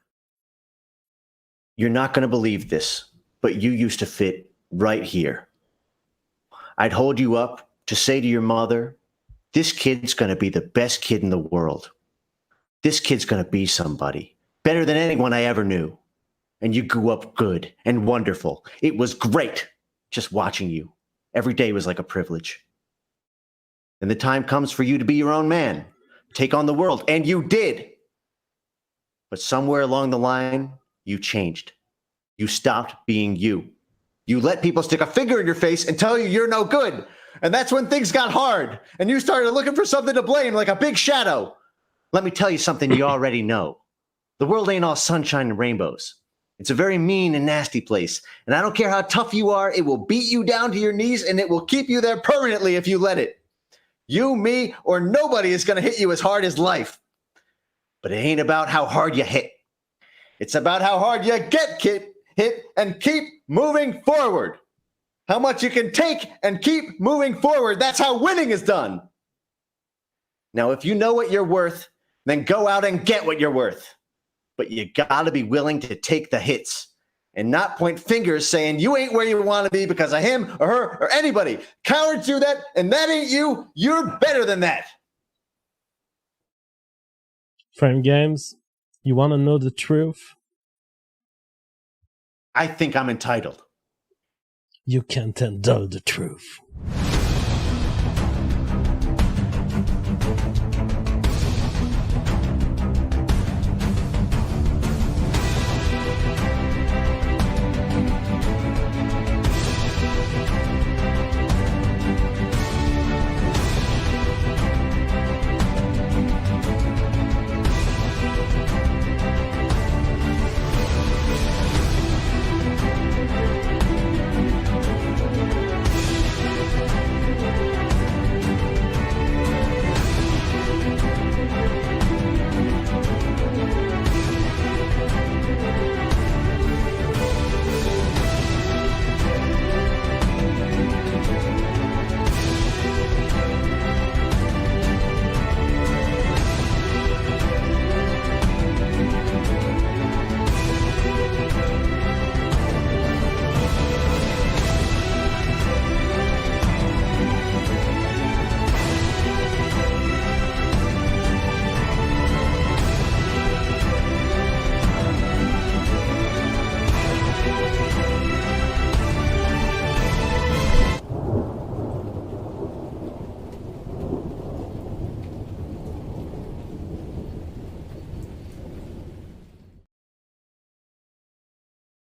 You're not going to believe this, but you used to fit right here. I'd hold you up to say to your mother, this kid's going to be the best kid in the world. This kid's going to be somebody, better than anyone I ever knew. And you grew up good and wonderful. It was great just watching you. Every day was like a privilege. And the time comes for you to be your own man, take on the world, and you did. But somewhere along the line, you changed. You stopped being you. You let people stick a finger in your face and tell you you're no good. And that's when things got hard. And you started looking for something to blame, like a big shadow. Let me tell you something you already know. The world ain't all sunshine and rainbows. It's a very mean and nasty place. And I don't care how tough you are, it will beat you down to your knees, and it will keep you there permanently if you let it. You, me, or nobody is going to hit you as hard as life. But it ain't about how hard you hit. It's about how hard you get hit and keep moving forward. How much you can take and keep moving forward. That's how winning is done. Now, if you know what you're worth, then go out and get what you're worth. But you gotta be willing to take the hits and not point fingers saying you ain't where you want to be because of him or her or anybody. Cowards do that, and that ain't you. You're better than that. Frame Games, you want to know the truth? I think I'm entitled. You can't handle the truth.